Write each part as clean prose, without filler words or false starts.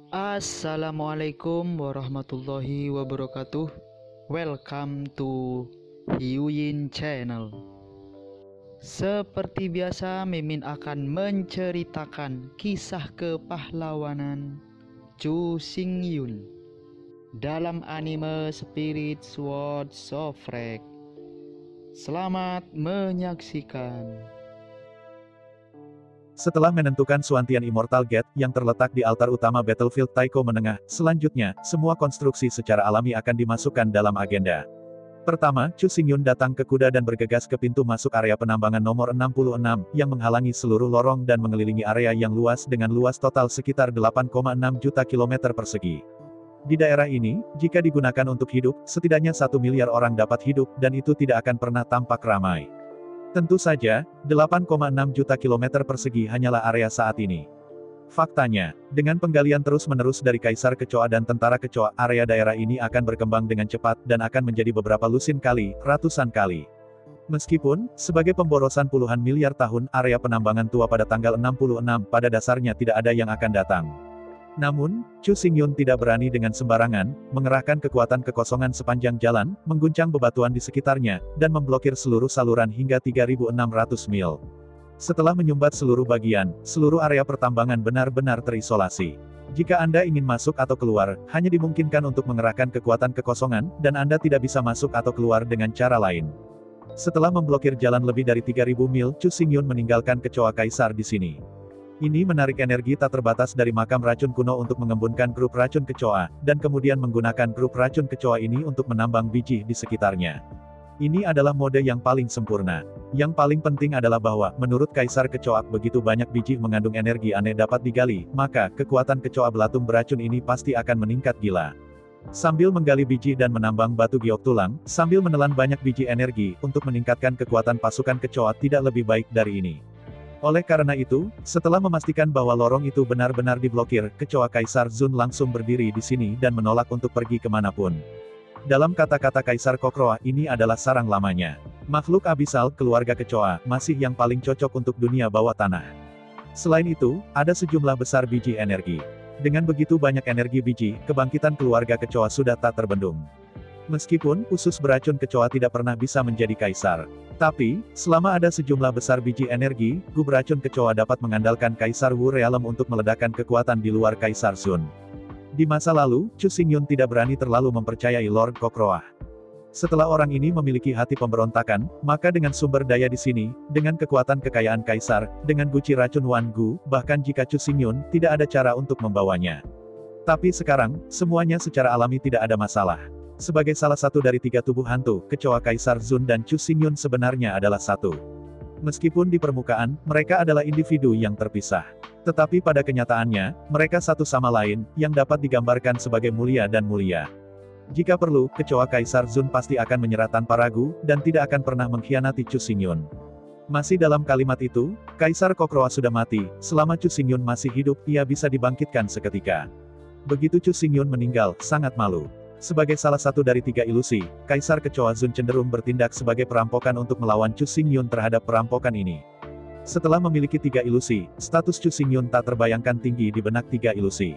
Assalamualaikum warahmatullahi wabarakatuh. Welcome to Hyuyin Channel. Seperti biasa, Mimin akan menceritakan kisah kepahlawanan Chu Xingyun dalam anime Spirit Sword Sofrek. Selamat menyaksikan. Setelah menentukan Suantian Immortal Gate yang terletak di altar utama Battlefield Taiko Menengah, selanjutnya, semua konstruksi secara alami akan dimasukkan dalam agenda. Pertama, Chu Xingyun datang ke kuda dan bergegas ke pintu masuk area penambangan nomor 66, yang menghalangi seluruh lorong dan mengelilingi area yang luas dengan luas total sekitar 8,6 juta kilometer persegi. Di daerah ini, jika digunakan untuk hidup, setidaknya 1 miliar orang dapat hidup, dan itu tidak akan pernah tampak ramai. Tentu saja, 8,6 juta kilometer persegi hanyalah area saat ini. Faktanya, dengan penggalian terus-menerus dari Kaisar Kecoa dan Tentara Kecoa, area daerah ini akan berkembang dengan cepat dan akan menjadi beberapa lusin kali, ratusan kali. Meskipun, sebagai pemborosan puluhan miliar tahun, area penambangan tua pada tanggal 66, pada dasarnya tidak ada yang akan datang. Namun, Chu Xingyun tidak berani dengan sembarangan, mengerahkan kekuatan kekosongan sepanjang jalan, mengguncang bebatuan di sekitarnya, dan memblokir seluruh saluran hingga 3.600 mil. Setelah menyumbat seluruh bagian, seluruh area pertambangan benar-benar terisolasi. Jika Anda ingin masuk atau keluar, hanya dimungkinkan untuk mengerahkan kekuatan kekosongan, dan Anda tidak bisa masuk atau keluar dengan cara lain. Setelah memblokir jalan lebih dari 3.000 mil, Chu Xingyun meninggalkan Kecoa Kaisar di sini. Ini menarik energi tak terbatas dari makam racun kuno untuk mengembunkan grup racun kecoa, dan kemudian menggunakan grup racun kecoa ini untuk menambang biji di sekitarnya. Ini adalah mode yang paling sempurna. Yang paling penting adalah bahwa, menurut Kaisar Kecoa, begitu banyak biji mengandung energi aneh dapat digali, maka, kekuatan kecoa belatung beracun ini pasti akan meningkat gila. Sambil menggali biji dan menambang batu giok tulang, sambil menelan banyak biji energi, untuk meningkatkan kekuatan pasukan kecoa tidak lebih baik dari ini. Oleh karena itu, setelah memastikan bahwa lorong itu benar-benar diblokir, Kecoa Kaisar Zun langsung berdiri di sini dan menolak untuk pergi kemanapun. Dalam kata-kata Kaisar Kokroa, ini adalah sarang lamanya. Makhluk abisal, keluarga kecoa, masih yang paling cocok untuk dunia bawah tanah. Selain itu, ada sejumlah besar biji energi. Dengan begitu banyak energi biji, kebangkitan keluarga kecoa sudah tak terbendung. Meskipun, usus beracun kecoa tidak pernah bisa menjadi kaisar. Tapi, selama ada sejumlah besar biji energi, gub racun kecoa dapat mengandalkan Kaisar Wu Realm untuk meledakkan kekuatan di luar Kaisar Zun. Di masa lalu, Chu Xingyun tidak berani terlalu mempercayai Lord Kokroah. Setelah orang ini memiliki hati pemberontakan, maka dengan sumber daya di sini, dengan kekuatan kekayaan Kaisar, dengan guci racun Wan Gu, bahkan jika Chu Xingyun, tidak ada cara untuk membawanya. Tapi sekarang, semuanya secara alami tidak ada masalah. Sebagai salah satu dari 3 tubuh hantu, Kecoa Kaisar Zun dan Chu Xingyun sebenarnya adalah satu. Meskipun di permukaan, mereka adalah individu yang terpisah. Tetapi pada kenyataannya, mereka satu sama lain, yang dapat digambarkan sebagai mulia dan mulia. Jika perlu, Kecoa Kaisar Zun pasti akan menyerah tanpa ragu, dan tidak akan pernah mengkhianati Chu Xingyun. Masih dalam kalimat itu, Kaisar Kokroa sudah mati, selama Chu Xingyun masih hidup, ia bisa dibangkitkan seketika. Begitu Chu Xingyun meninggal, sangat malu. Sebagai salah satu dari 3 ilusi, Kaisar Kecoa Zun cenderung bertindak sebagai perampokan untuk melawan Chu Xingyun terhadap perampokan ini. Setelah memiliki 3 ilusi, status Chu Xingyun tak terbayangkan tinggi di benak 3 ilusi.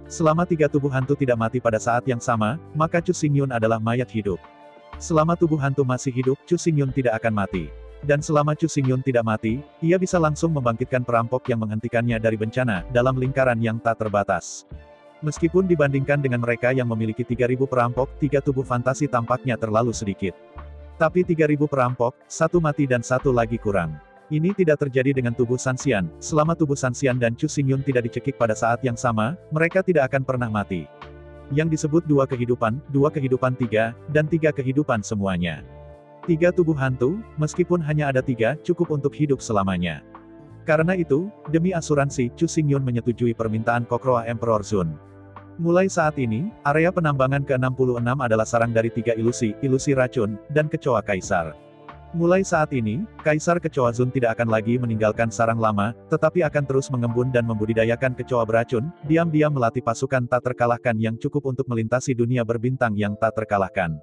Selama 3 tubuh hantu tidak mati pada saat yang sama, maka Chu Xingyun adalah mayat hidup. Selama tubuh hantu masih hidup, Chu Xingyun tidak akan mati. Dan selama Chu Xingyun tidak mati, ia bisa langsung membangkitkan perampok yang menghentikannya dari bencana, dalam lingkaran yang tak terbatas. Meskipun dibandingkan dengan mereka yang memiliki 3.000 perampok, 3 tubuh fantasi tampaknya terlalu sedikit. Tapi 3.000 perampok, 1 mati dan 1 lagi kurang. Ini tidak terjadi dengan tubuh Sanxian, selama tubuh Sanxian dan Chu Xingyun tidak dicekik pada saat yang sama, mereka tidak akan pernah mati. Yang disebut 2 kehidupan 3, dan 3 kehidupan semuanya. 3 tubuh hantu, meskipun hanya ada 3, cukup untuk hidup selamanya. Karena itu, demi asuransi, Chu Xingyun menyetujui permintaan Kokroa Emperor Zun. Mulai saat ini, area penambangan ke-66 adalah sarang dari 3 ilusi, ilusi racun, dan Kecoa Kaisar. Mulai saat ini, Kaisar Kecoa Zun tidak akan lagi meninggalkan sarang lama, tetapi akan terus mengembun dan membudidayakan kecoa beracun, diam-diam melatih pasukan tak terkalahkan yang cukup untuk melintasi dunia berbintang yang tak terkalahkan.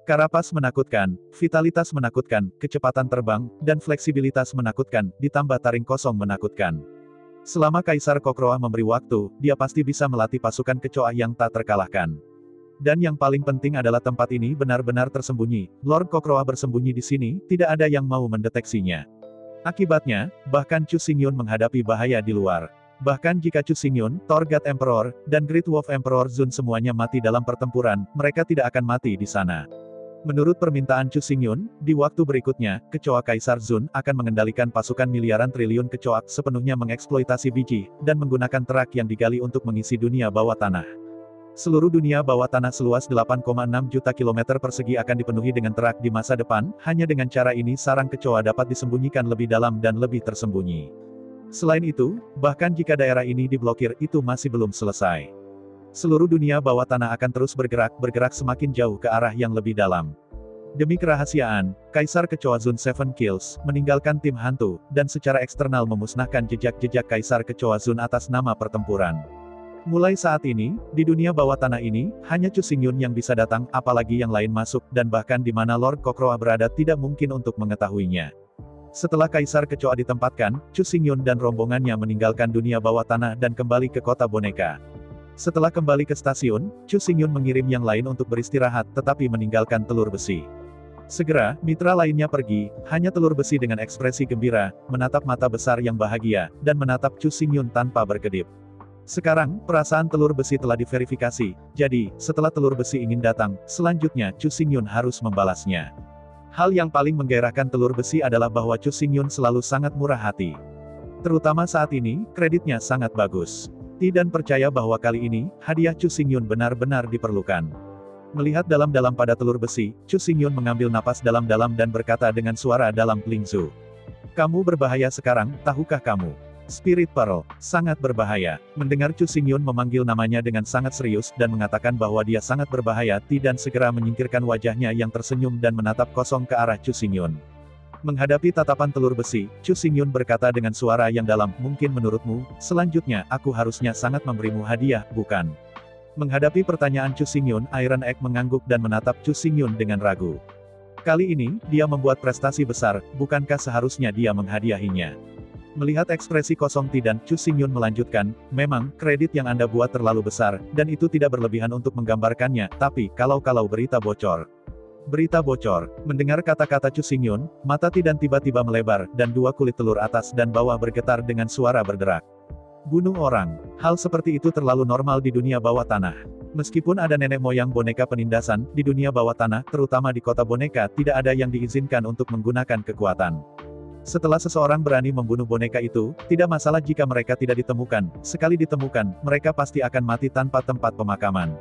Karapas menakutkan, vitalitas menakutkan, kecepatan terbang, dan fleksibilitas menakutkan, ditambah taring kosong menakutkan. Selama Kaisar Kokroa memberi waktu, dia pasti bisa melatih pasukan kecoa yang tak terkalahkan. Dan yang paling penting adalah tempat ini benar-benar tersembunyi. Lord Kokroa bersembunyi di sini, tidak ada yang mau mendeteksinya. Akibatnya, bahkan Chu Xingyun menghadapi bahaya di luar. Bahkan jika Chu Xingyun, Thor God Emperor, dan Great Wolf Emperor Zun semuanya mati dalam pertempuran, mereka tidak akan mati di sana. Menurut permintaan Chu Xingyun, di waktu berikutnya, kecoa Kaisar Zun akan mengendalikan pasukan miliaran triliun kecoa sepenuhnya mengeksploitasi biji, dan menggunakan terak yang digali untuk mengisi dunia bawah tanah. Seluruh dunia bawah tanah seluas 8,6 juta kilometer persegi akan dipenuhi dengan terak di masa depan, hanya dengan cara ini sarang kecoa dapat disembunyikan lebih dalam dan lebih tersembunyi. Selain itu, bahkan jika daerah ini diblokir, itu masih belum selesai. Seluruh dunia bawah tanah akan terus bergerak semakin jauh ke arah yang lebih dalam. Demi kerahasiaan, Kaisar Kecoa Zun Seven Kills meninggalkan tim hantu, dan secara eksternal memusnahkan jejak-jejak Kaisar Kecoa Zun atas nama pertempuran. Mulai saat ini, di dunia bawah tanah ini, hanya Chu Xingyun yang bisa datang, apalagi yang lain masuk, dan bahkan di mana Lord Kokroa berada tidak mungkin untuk mengetahuinya. Setelah Kaisar Kecoa ditempatkan, Chu Xingyun dan rombongannya meninggalkan dunia bawah tanah dan kembali ke kota boneka. Setelah kembali ke stasiun, Chu Xingyun mengirim yang lain untuk beristirahat, tetapi meninggalkan telur besi. Segera, mitra lainnya pergi, hanya telur besi dengan ekspresi gembira, menatap mata besar yang bahagia, dan menatap Chu Xingyun tanpa berkedip. Sekarang, perasaan telur besi telah diverifikasi, jadi, setelah telur besi ingin datang, selanjutnya Chu Xingyun harus membalasnya. Hal yang paling menggairahkan telur besi adalah bahwa Chu Xingyun selalu sangat murah hati. Terutama saat ini, kreditnya sangat bagus. Dan percaya bahwa kali ini, hadiah Chu Xingyun benar-benar diperlukan. Melihat dalam-dalam pada telur besi, Chu Xingyun mengambil napas dalam-dalam dan berkata dengan suara dalam Lingzu. Kamu berbahaya sekarang, tahukah kamu? Spirit Pearl, sangat berbahaya. Mendengar Chu Xingyun memanggil namanya dengan sangat serius, dan mengatakan bahwa dia sangat berbahaya, dan segera menyingkirkan wajahnya yang tersenyum dan menatap kosong ke arah Chu Xingyun. Menghadapi tatapan telur besi, Chu Xingyun berkata dengan suara yang dalam, mungkin menurutmu, selanjutnya, aku harusnya sangat memberimu hadiah, bukan? Menghadapi pertanyaan Chu Xingyun, Iron Egg mengangguk dan menatap Chu Xingyun dengan ragu. Kali ini, dia membuat prestasi besar, bukankah seharusnya dia menghadiahinya? Melihat ekspresi kosong Tidan, Chu Xingyun melanjutkan, memang, kredit yang Anda buat terlalu besar, dan itu tidak berlebihan untuk menggambarkannya, tapi, kalau berita bocor. Berita bocor. Mendengar kata-kata Chu Xingyun, mata Tidan tiba-tiba melebar, dan dua kulit telur atas dan bawah bergetar dengan suara berderak. Bunuh orang. Hal seperti itu terlalu normal di dunia bawah tanah. Meskipun ada nenek moyang boneka penindasan, di dunia bawah tanah, terutama di kota boneka, tidak ada yang diizinkan untuk menggunakan kekuatan. Setelah seseorang berani membunuh boneka itu, tidak masalah jika mereka tidak ditemukan, sekali ditemukan, mereka pasti akan mati tanpa tempat pemakaman.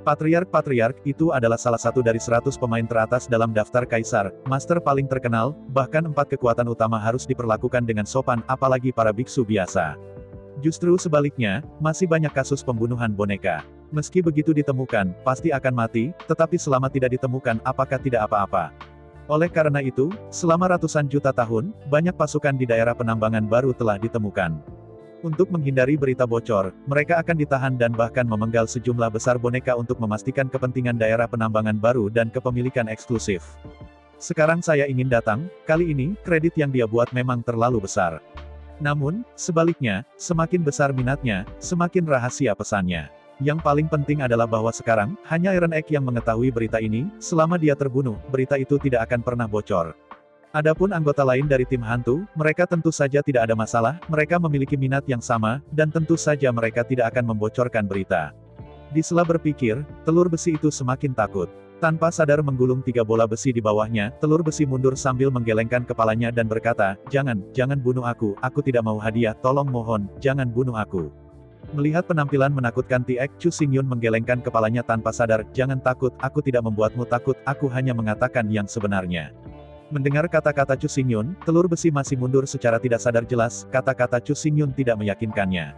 Patriark itu adalah salah satu dari 100 pemain teratas dalam daftar kaisar, master paling terkenal, bahkan 4 kekuatan utama harus diperlakukan dengan sopan, apalagi para biksu biasa. Justru sebaliknya, masih banyak kasus pembunuhan boneka. Meski begitu ditemukan, pasti akan mati, tetapi selama tidak ditemukan, apakah tidak apa-apa? Oleh karena itu, selama ratusan juta tahun, banyak pasukan di daerah penambangan baru telah ditemukan. Untuk menghindari berita bocor, mereka akan ditahan dan bahkan memenggal sejumlah besar boneka untuk memastikan kepentingan daerah penambangan baru dan kepemilikan eksklusif. Sekarang saya ingin datang, kali ini, kredit yang dia buat memang terlalu besar. Namun, sebaliknya, semakin besar minatnya, semakin rahasia pesannya. Yang paling penting adalah bahwa sekarang, hanya Iron Egg yang mengetahui berita ini, selama dia terbunuh, berita itu tidak akan pernah bocor. Adapun anggota lain dari tim hantu, mereka tentu saja tidak ada masalah, mereka memiliki minat yang sama, dan tentu saja mereka tidak akan membocorkan berita. Di sela berpikir, telur besi itu semakin takut. Tanpa sadar menggulung 3 bola besi di bawahnya, telur besi mundur sambil menggelengkan kepalanya dan berkata, jangan bunuh aku tidak mau hadiah, tolong mohon, jangan bunuh aku. Melihat penampilan menakutkan Tiek, Chu Xingyun menggelengkan kepalanya tanpa sadar, jangan takut, aku tidak membuatmu takut, aku hanya mengatakan yang sebenarnya. Mendengar kata-kata Chu Xingyun, telur besi masih mundur secara tidak sadar jelas, kata-kata Chu Xingyun tidak meyakinkannya.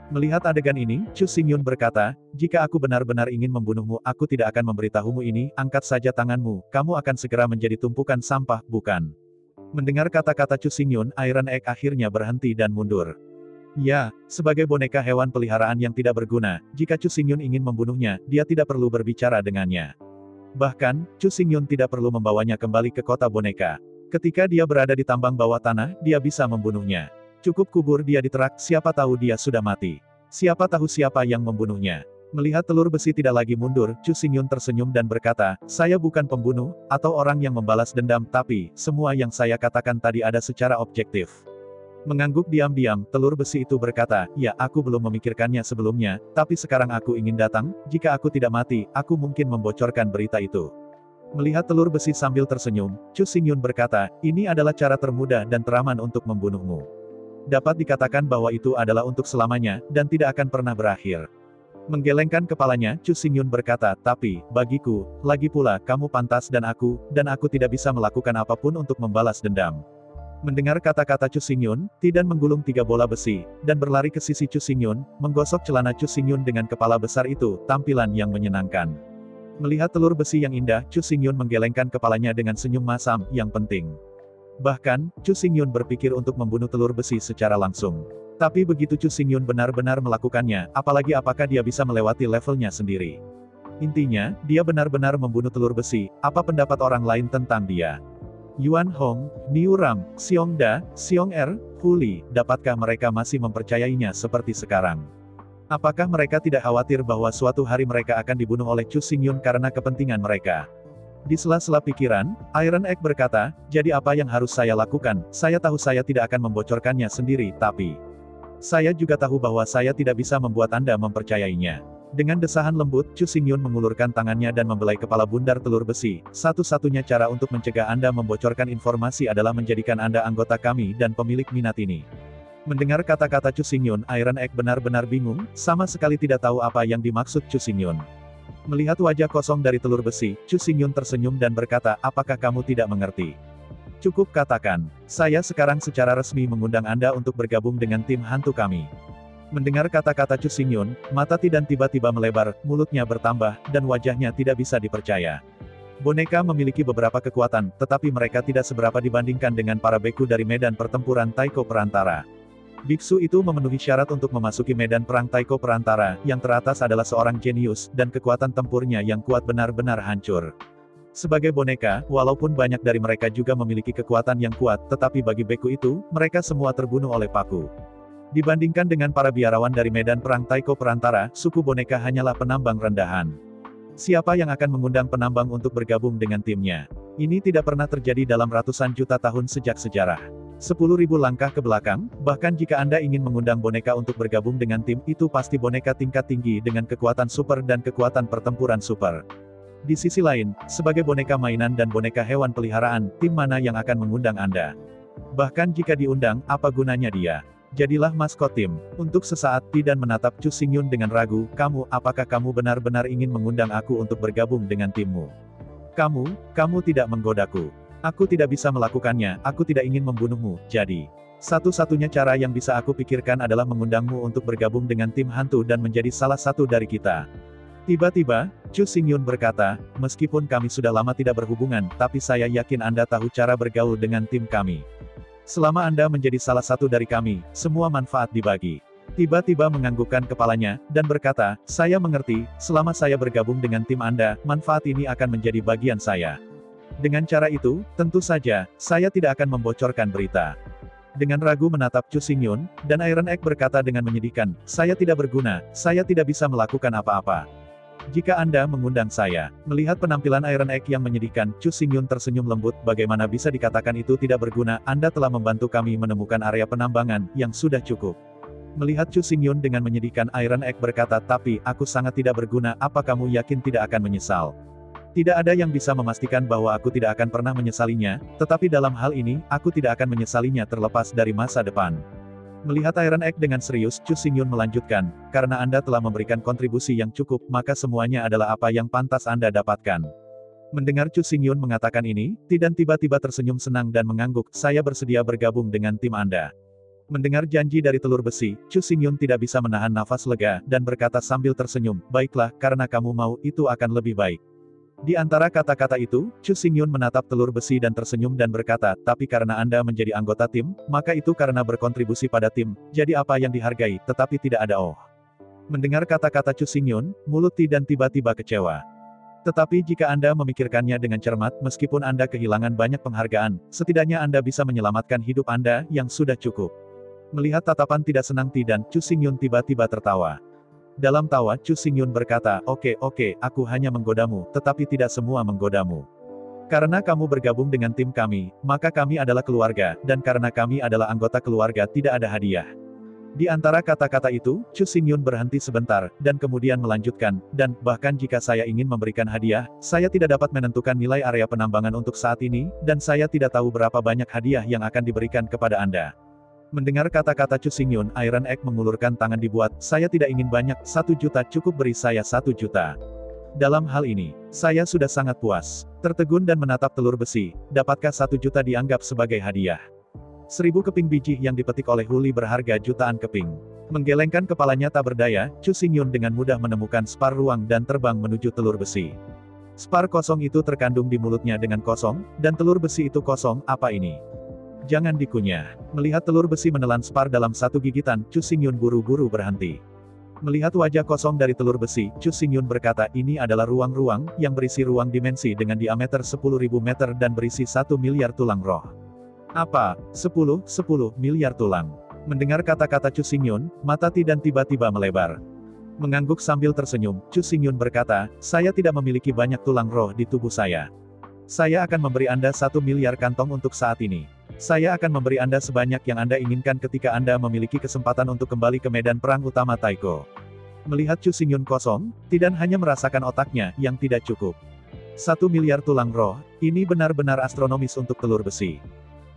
Melihat adegan ini, Chu Xingyun berkata, jika aku benar-benar ingin membunuhmu, aku tidak akan memberitahumu ini, angkat saja tanganmu, kamu akan segera menjadi tumpukan sampah, bukan? Mendengar kata-kata Chu Xingyun, Iron Egg akhirnya berhenti dan mundur. Ya, sebagai boneka hewan peliharaan yang tidak berguna, jika Chu Xingyun ingin membunuhnya, dia tidak perlu berbicara dengannya. Bahkan, Chu Xingyun tidak perlu membawanya kembali ke kota boneka. Ketika dia berada di tambang bawah tanah, dia bisa membunuhnya. Cukup kubur dia di terak, siapa tahu dia sudah mati. Siapa tahu siapa yang membunuhnya. Melihat telur besi tidak lagi mundur, Chu Xingyun tersenyum dan berkata, saya bukan pembunuh, atau orang yang membalas dendam, tapi, semua yang saya katakan tadi ada secara objektif. Mengangguk diam-diam, telur besi itu berkata, ya aku belum memikirkannya sebelumnya, tapi sekarang aku ingin datang, jika aku tidak mati, aku mungkin membocorkan berita itu. Melihat telur besi sambil tersenyum, Chu Xingyun berkata, ini adalah cara termudah dan teraman untuk membunuhmu. Dapat dikatakan bahwa itu adalah untuk selamanya, dan tidak akan pernah berakhir. Menggelengkan kepalanya, Chu Xingyun berkata, tapi, bagiku, lagi pula, kamu pantas dan aku tidak bisa melakukan apapun untuk membalas dendam. Mendengar kata-kata Chu Xingyun, Tidan menggulung 3 bola besi, dan berlari ke sisi Chu Xingyun, menggosok celana Chu Xingyun dengan kepala besar itu, tampilan yang menyenangkan. Melihat telur besi yang indah, Chu Xingyun menggelengkan kepalanya dengan senyum masam, yang penting. Bahkan, Chu Xingyun berpikir untuk membunuh telur besi secara langsung. Tapi begitu Chu Xingyun benar-benar melakukannya, apalagi apakah dia bisa melewati levelnya sendiri. Intinya, dia benar-benar membunuh telur besi, apa pendapat orang lain tentang dia? Yuan Hong, Niu Ram, Xiong Da, Xiong Er, Hu Li, dapatkah mereka masih mempercayainya seperti sekarang? Apakah mereka tidak khawatir bahwa suatu hari mereka akan dibunuh oleh Chu Xingyun karena kepentingan mereka? Di sela-sela pikiran, Iron Egg berkata, jadi apa yang harus saya lakukan? Saya tahu saya tidak akan membocorkannya sendiri, tapi saya juga tahu bahwa saya tidak bisa membuat Anda mempercayainya. Dengan desahan lembut, Chu Xingyun mengulurkan tangannya dan membelai kepala bundar telur besi. Satu-satunya cara untuk mencegah Anda membocorkan informasi adalah menjadikan Anda anggota kami dan pemilik minat ini. Mendengar kata-kata Chu Xingyun, Iron Egg benar-benar bingung, sama sekali tidak tahu apa yang dimaksud Chu Xingyun. Melihat wajah kosong dari telur besi, Chu Xingyun tersenyum dan berkata, apakah kamu tidak mengerti? Cukup katakan, saya sekarang secara resmi mengundang Anda untuk bergabung dengan tim hantu kami. Mendengar kata-kata Chu Xingyun, mata Tidan tiba-tiba melebar, mulutnya bertambah, dan wajahnya tidak bisa dipercaya. Boneka memiliki beberapa kekuatan, tetapi mereka tidak seberapa dibandingkan dengan para beku dari medan pertempuran Taiko Perantara. Biksu itu memenuhi syarat untuk memasuki medan perang Taiko Perantara, yang teratas adalah seorang jenius, dan kekuatan tempurnya yang kuat benar-benar hancur. Sebagai boneka, walaupun banyak dari mereka juga memiliki kekuatan yang kuat, tetapi bagi beku itu, mereka semua terbunuh oleh paku. Dibandingkan dengan para biarawan dari medan perang Taiko Perantara, suku boneka hanyalah penambang rendahan. Siapa yang akan mengundang penambang untuk bergabung dengan timnya? Ini tidak pernah terjadi dalam ratusan juta tahun sejak sejarah. 10.000 langkah ke belakang, bahkan jika Anda ingin mengundang boneka untuk bergabung dengan tim, itu pasti boneka tingkat tinggi dengan kekuatan super dan kekuatan pertempuran super. Di sisi lain, sebagai boneka mainan dan boneka hewan peliharaan, tim mana yang akan mengundang Anda? Bahkan jika diundang, apa gunanya dia? Jadilah maskot tim. Untuk sesaat, Tidan menatap Chu Xingyun dengan ragu, apakah kamu benar-benar ingin mengundang aku untuk bergabung dengan timmu? Kamu tidak menggodaku. Aku tidak bisa melakukannya, aku tidak ingin membunuhmu, jadi satu-satunya cara yang bisa aku pikirkan adalah mengundangmu untuk bergabung dengan tim hantu dan menjadi salah satu dari kita. Tiba-tiba, Chu Xingyun berkata, meskipun kami sudah lama tidak berhubungan, tapi saya yakin Anda tahu cara bergaul dengan tim kami. Selama Anda menjadi salah satu dari kami, semua manfaat dibagi. Tiba-tiba menganggukkan kepalanya, dan berkata, saya mengerti, selama saya bergabung dengan tim Anda, manfaat ini akan menjadi bagian saya. Dengan cara itu, tentu saja, saya tidak akan membocorkan berita. Dengan ragu menatap Chu Xingyun, dan Iron Egg berkata dengan menyedihkan, saya tidak berguna, saya tidak bisa melakukan apa-apa. Jika Anda mengundang saya, melihat penampilan Iron Egg yang menyedihkan, Chu Xingyun tersenyum lembut, bagaimana bisa dikatakan itu tidak berguna, Anda telah membantu kami menemukan area penambangan, yang sudah cukup. Melihat Chu Xingyun dengan menyedihkan, Iron Egg berkata, tapi, aku sangat tidak berguna, apa kamu yakin tidak akan menyesal? Tidak ada yang bisa memastikan bahwa aku tidak akan pernah menyesalinya, tetapi dalam hal ini, aku tidak akan menyesalinya terlepas dari masa depan. Melihat Iron Egg dengan serius, Chu Xingyun melanjutkan, karena Anda telah memberikan kontribusi yang cukup, maka semuanya adalah apa yang pantas Anda dapatkan. Mendengar Chu Xingyun mengatakan ini, Tidan tiba-tiba tersenyum senang dan mengangguk, saya bersedia bergabung dengan tim Anda. Mendengar janji dari telur besi, Chu Xingyun tidak bisa menahan nafas lega, dan berkata sambil tersenyum, baiklah, karena kamu mau, itu akan lebih baik. Di antara kata-kata itu, Chu Xingyun menatap telur besi dan tersenyum dan berkata, tapi karena Anda menjadi anggota tim, maka itu karena berkontribusi pada tim, jadi apa yang dihargai, tetapi tidak ada oh. Mendengar kata-kata Chu Xingyun, mulut Tidan tiba-tiba kecewa. Tetapi jika Anda memikirkannya dengan cermat, meskipun Anda kehilangan banyak penghargaan, setidaknya Anda bisa menyelamatkan hidup Anda, yang sudah cukup. Melihat tatapan tidak senang Ti dan Chu Xingyun tiba-tiba tertawa. Dalam tawa, Chu Xingyun berkata, oke, aku hanya menggodamu, tetapi tidak semua menggodamu. Karena kamu bergabung dengan tim kami, maka kami adalah keluarga, dan karena kami adalah anggota keluarga tidak ada hadiah. Di antara kata-kata itu, Chu Xingyun berhenti sebentar, dan kemudian melanjutkan, dan, bahkan jika saya ingin memberikan hadiah, saya tidak dapat menentukan nilai area penambangan untuk saat ini, dan saya tidak tahu berapa banyak hadiah yang akan diberikan kepada Anda. Mendengar kata-kata Chu Xingyun, Iron Egg mengulurkan tangan dibuat, saya tidak ingin banyak, 1 juta cukup beri saya 1 juta. Dalam hal ini, saya sudah sangat puas. Tertegun dan menatap telur besi, dapatkah 1 juta dianggap sebagai hadiah? 1000 keping biji yang dipetik oleh Huli berharga jutaan keping. Menggelengkan kepalanya tak berdaya, Chu Xingyun dengan mudah menemukan spar ruang dan terbang menuju telur besi. Spar kosong itu terkandung di mulutnya dengan kosong, dan telur besi itu kosong, apa ini? Jangan dikunyah. Melihat telur besi menelan spar dalam satu gigitan, Chu Xingyun buru-buru berhenti. Melihat wajah kosong dari telur besi, Chu Xingyun berkata, ini adalah ruang-ruang, yang berisi ruang dimensi dengan diameter 10.000 meter dan berisi 1 miliar tulang roh. Apa? 10 miliar tulang. Mendengar kata-kata Chu Xingyun, mata Ti dan tiba-tiba melebar. Mengangguk sambil tersenyum, Chu Xingyun berkata, saya tidak memiliki banyak tulang roh di tubuh saya. Saya akan memberi Anda 1 miliar kantong untuk saat ini. Saya akan memberi Anda sebanyak yang Anda inginkan ketika Anda memiliki kesempatan untuk kembali ke medan perang utama Taiko. Melihat Chu Xingyun kosong, Ti dan hanya merasakan otaknya yang tidak cukup. 1 miliar tulang roh, ini benar-benar astronomis untuk telur besi.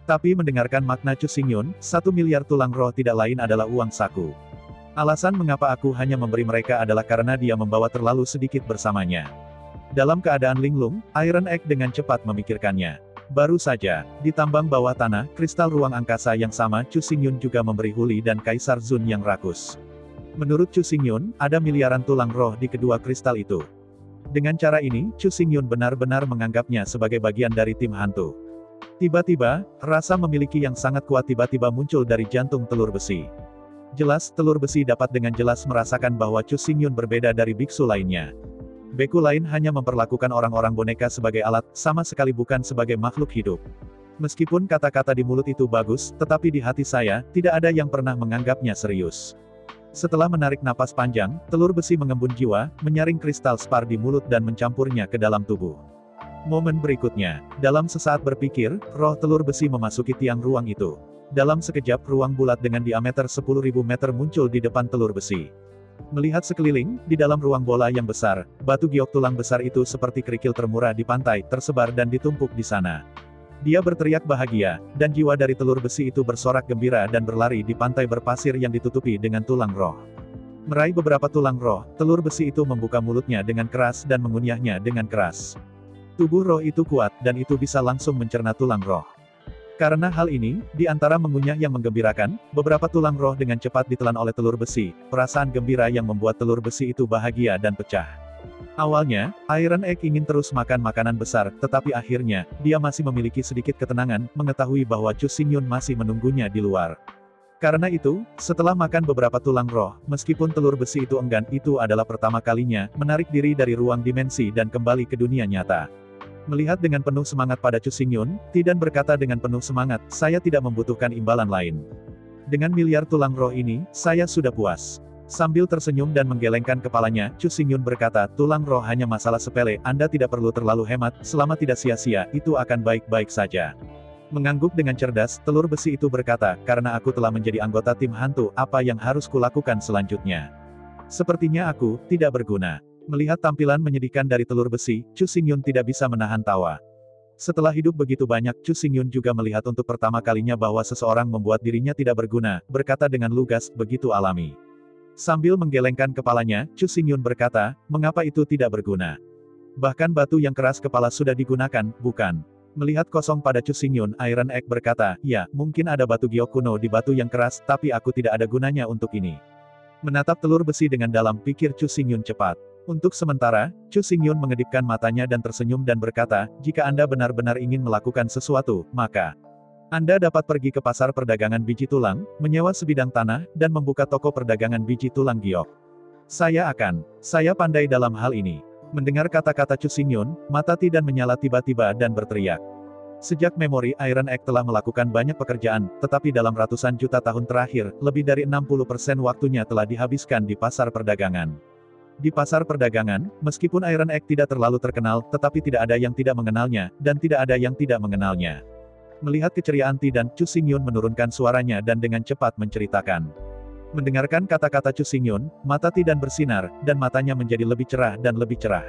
Tapi mendengarkan makna Chu Xingyun, 1 miliar tulang roh tidak lain adalah uang saku. Alasan mengapa aku hanya memberi mereka adalah karena dia membawa terlalu sedikit bersamanya. Dalam keadaan linglung, Iron Egg dengan cepat memikirkannya. Baru saja, di tambang bawah tanah, kristal ruang angkasa yang sama, Chu Xingyun juga memberi Huli dan Kaisar Zun yang rakus. Menurut Chu Xingyun, ada miliaran tulang roh di kedua kristal itu. Dengan cara ini, Chu Xingyun benar-benar menganggapnya sebagai bagian dari tim hantu. Tiba-tiba, rasa memiliki yang sangat kuat tiba-tiba muncul dari jantung telur besi. Jelas, telur besi dapat dengan jelas merasakan bahwa Chu Xingyun berbeda dari biksu lainnya. Beku lain hanya memperlakukan orang-orang boneka sebagai alat, sama sekali bukan sebagai makhluk hidup. Meskipun kata-kata di mulut itu bagus, tetapi di hati saya, tidak ada yang pernah menganggapnya serius. Setelah menarik napas panjang, telur besi mengembun jiwa, menyaring kristal spar di mulut dan mencampurnya ke dalam tubuh. Momen berikutnya, dalam sesaat berpikir, roh telur besi memasuki tiang ruang itu. Dalam sekejap, ruang bulat dengan diameter 10.000 meter muncul di depan telur besi. Melihat sekeliling, di dalam ruang bola yang besar, batu giok tulang besar itu seperti kerikil termurah di pantai, tersebar dan ditumpuk di sana. Dia berteriak bahagia, dan jiwa dari telur besi itu bersorak gembira dan berlari di pantai berpasir yang ditutupi dengan tulang roh. Meraih beberapa tulang roh, telur besi itu membuka mulutnya dengan keras dan mengunyahnya dengan keras. Tubuh roh itu kuat, dan itu bisa langsung mencerna tulang roh. Karena hal ini, di antara mengunyah yang menggembirakan, beberapa tulang roh dengan cepat ditelan oleh telur besi, perasaan gembira yang membuat telur besi itu bahagia dan pecah. Awalnya, Iron Egg ingin terus makan makanan besar, tetapi akhirnya, dia masih memiliki sedikit ketenangan, mengetahui bahwa Chu Xingyun masih menunggunya di luar. Karena itu, setelah makan beberapa tulang roh, meskipun telur besi itu enggan, itu adalah pertama kalinya, menarik diri dari ruang dimensi dan kembali ke dunia nyata. Melihat dengan penuh semangat pada Chu Xingyun, Ti dan berkata dengan penuh semangat, saya tidak membutuhkan imbalan lain. Dengan miliar tulang roh ini, saya sudah puas. Sambil tersenyum dan menggelengkan kepalanya, Chu Xingyun berkata, tulang roh hanya masalah sepele, Anda tidak perlu terlalu hemat, selama tidak sia-sia, itu akan baik-baik saja. Mengangguk dengan cerdas, telur besi itu berkata, karena aku telah menjadi anggota tim hantu, apa yang harus kulakukan selanjutnya? Sepertinya aku tidak berguna. Melihat tampilan menyedihkan dari telur besi, Chu Xingyun tidak bisa menahan tawa. Setelah hidup begitu banyak, Chu Xingyun juga melihat untuk pertama kalinya bahwa seseorang membuat dirinya tidak berguna, berkata dengan lugas, begitu alami. Sambil menggelengkan kepalanya, Chu Xingyun berkata, mengapa itu tidak berguna? Bahkan batu yang keras kepala sudah digunakan, bukan? Melihat kosong pada Chu Xingyun, Iron Egg berkata, ya, mungkin ada batu giok kuno di batu yang keras, tapi aku tidak ada gunanya untuk ini. Menatap telur besi dengan dalam, pikir Chu Xingyun cepat. Untuk sementara, Chu Xingyun mengedipkan matanya dan tersenyum dan berkata, jika Anda benar-benar ingin melakukan sesuatu, maka Anda dapat pergi ke pasar perdagangan biji tulang, menyewa sebidang tanah, dan membuka toko perdagangan biji tulang giok. Saya pandai dalam hal ini. Mendengar kata-kata Chu Xingyun, mata Ti dan menyala tiba-tiba dan berteriak. Sejak memori Iron Egg telah melakukan banyak pekerjaan, tetapi dalam ratusan juta tahun terakhir, lebih dari 60% waktunya telah dihabiskan di pasar perdagangan. Di pasar perdagangan, meskipun Iron Egg tidak terlalu terkenal, tetapi tidak ada yang tidak mengenalnya, dan tidak ada yang tidak mengenalnya. Melihat keceriaan Ti dan Chu Xingyun menurunkan suaranya dan dengan cepat menceritakan. Mendengarkan kata-kata Chu Xingyun, mata Ti dan bersinar, dan matanya menjadi lebih cerah dan lebih cerah.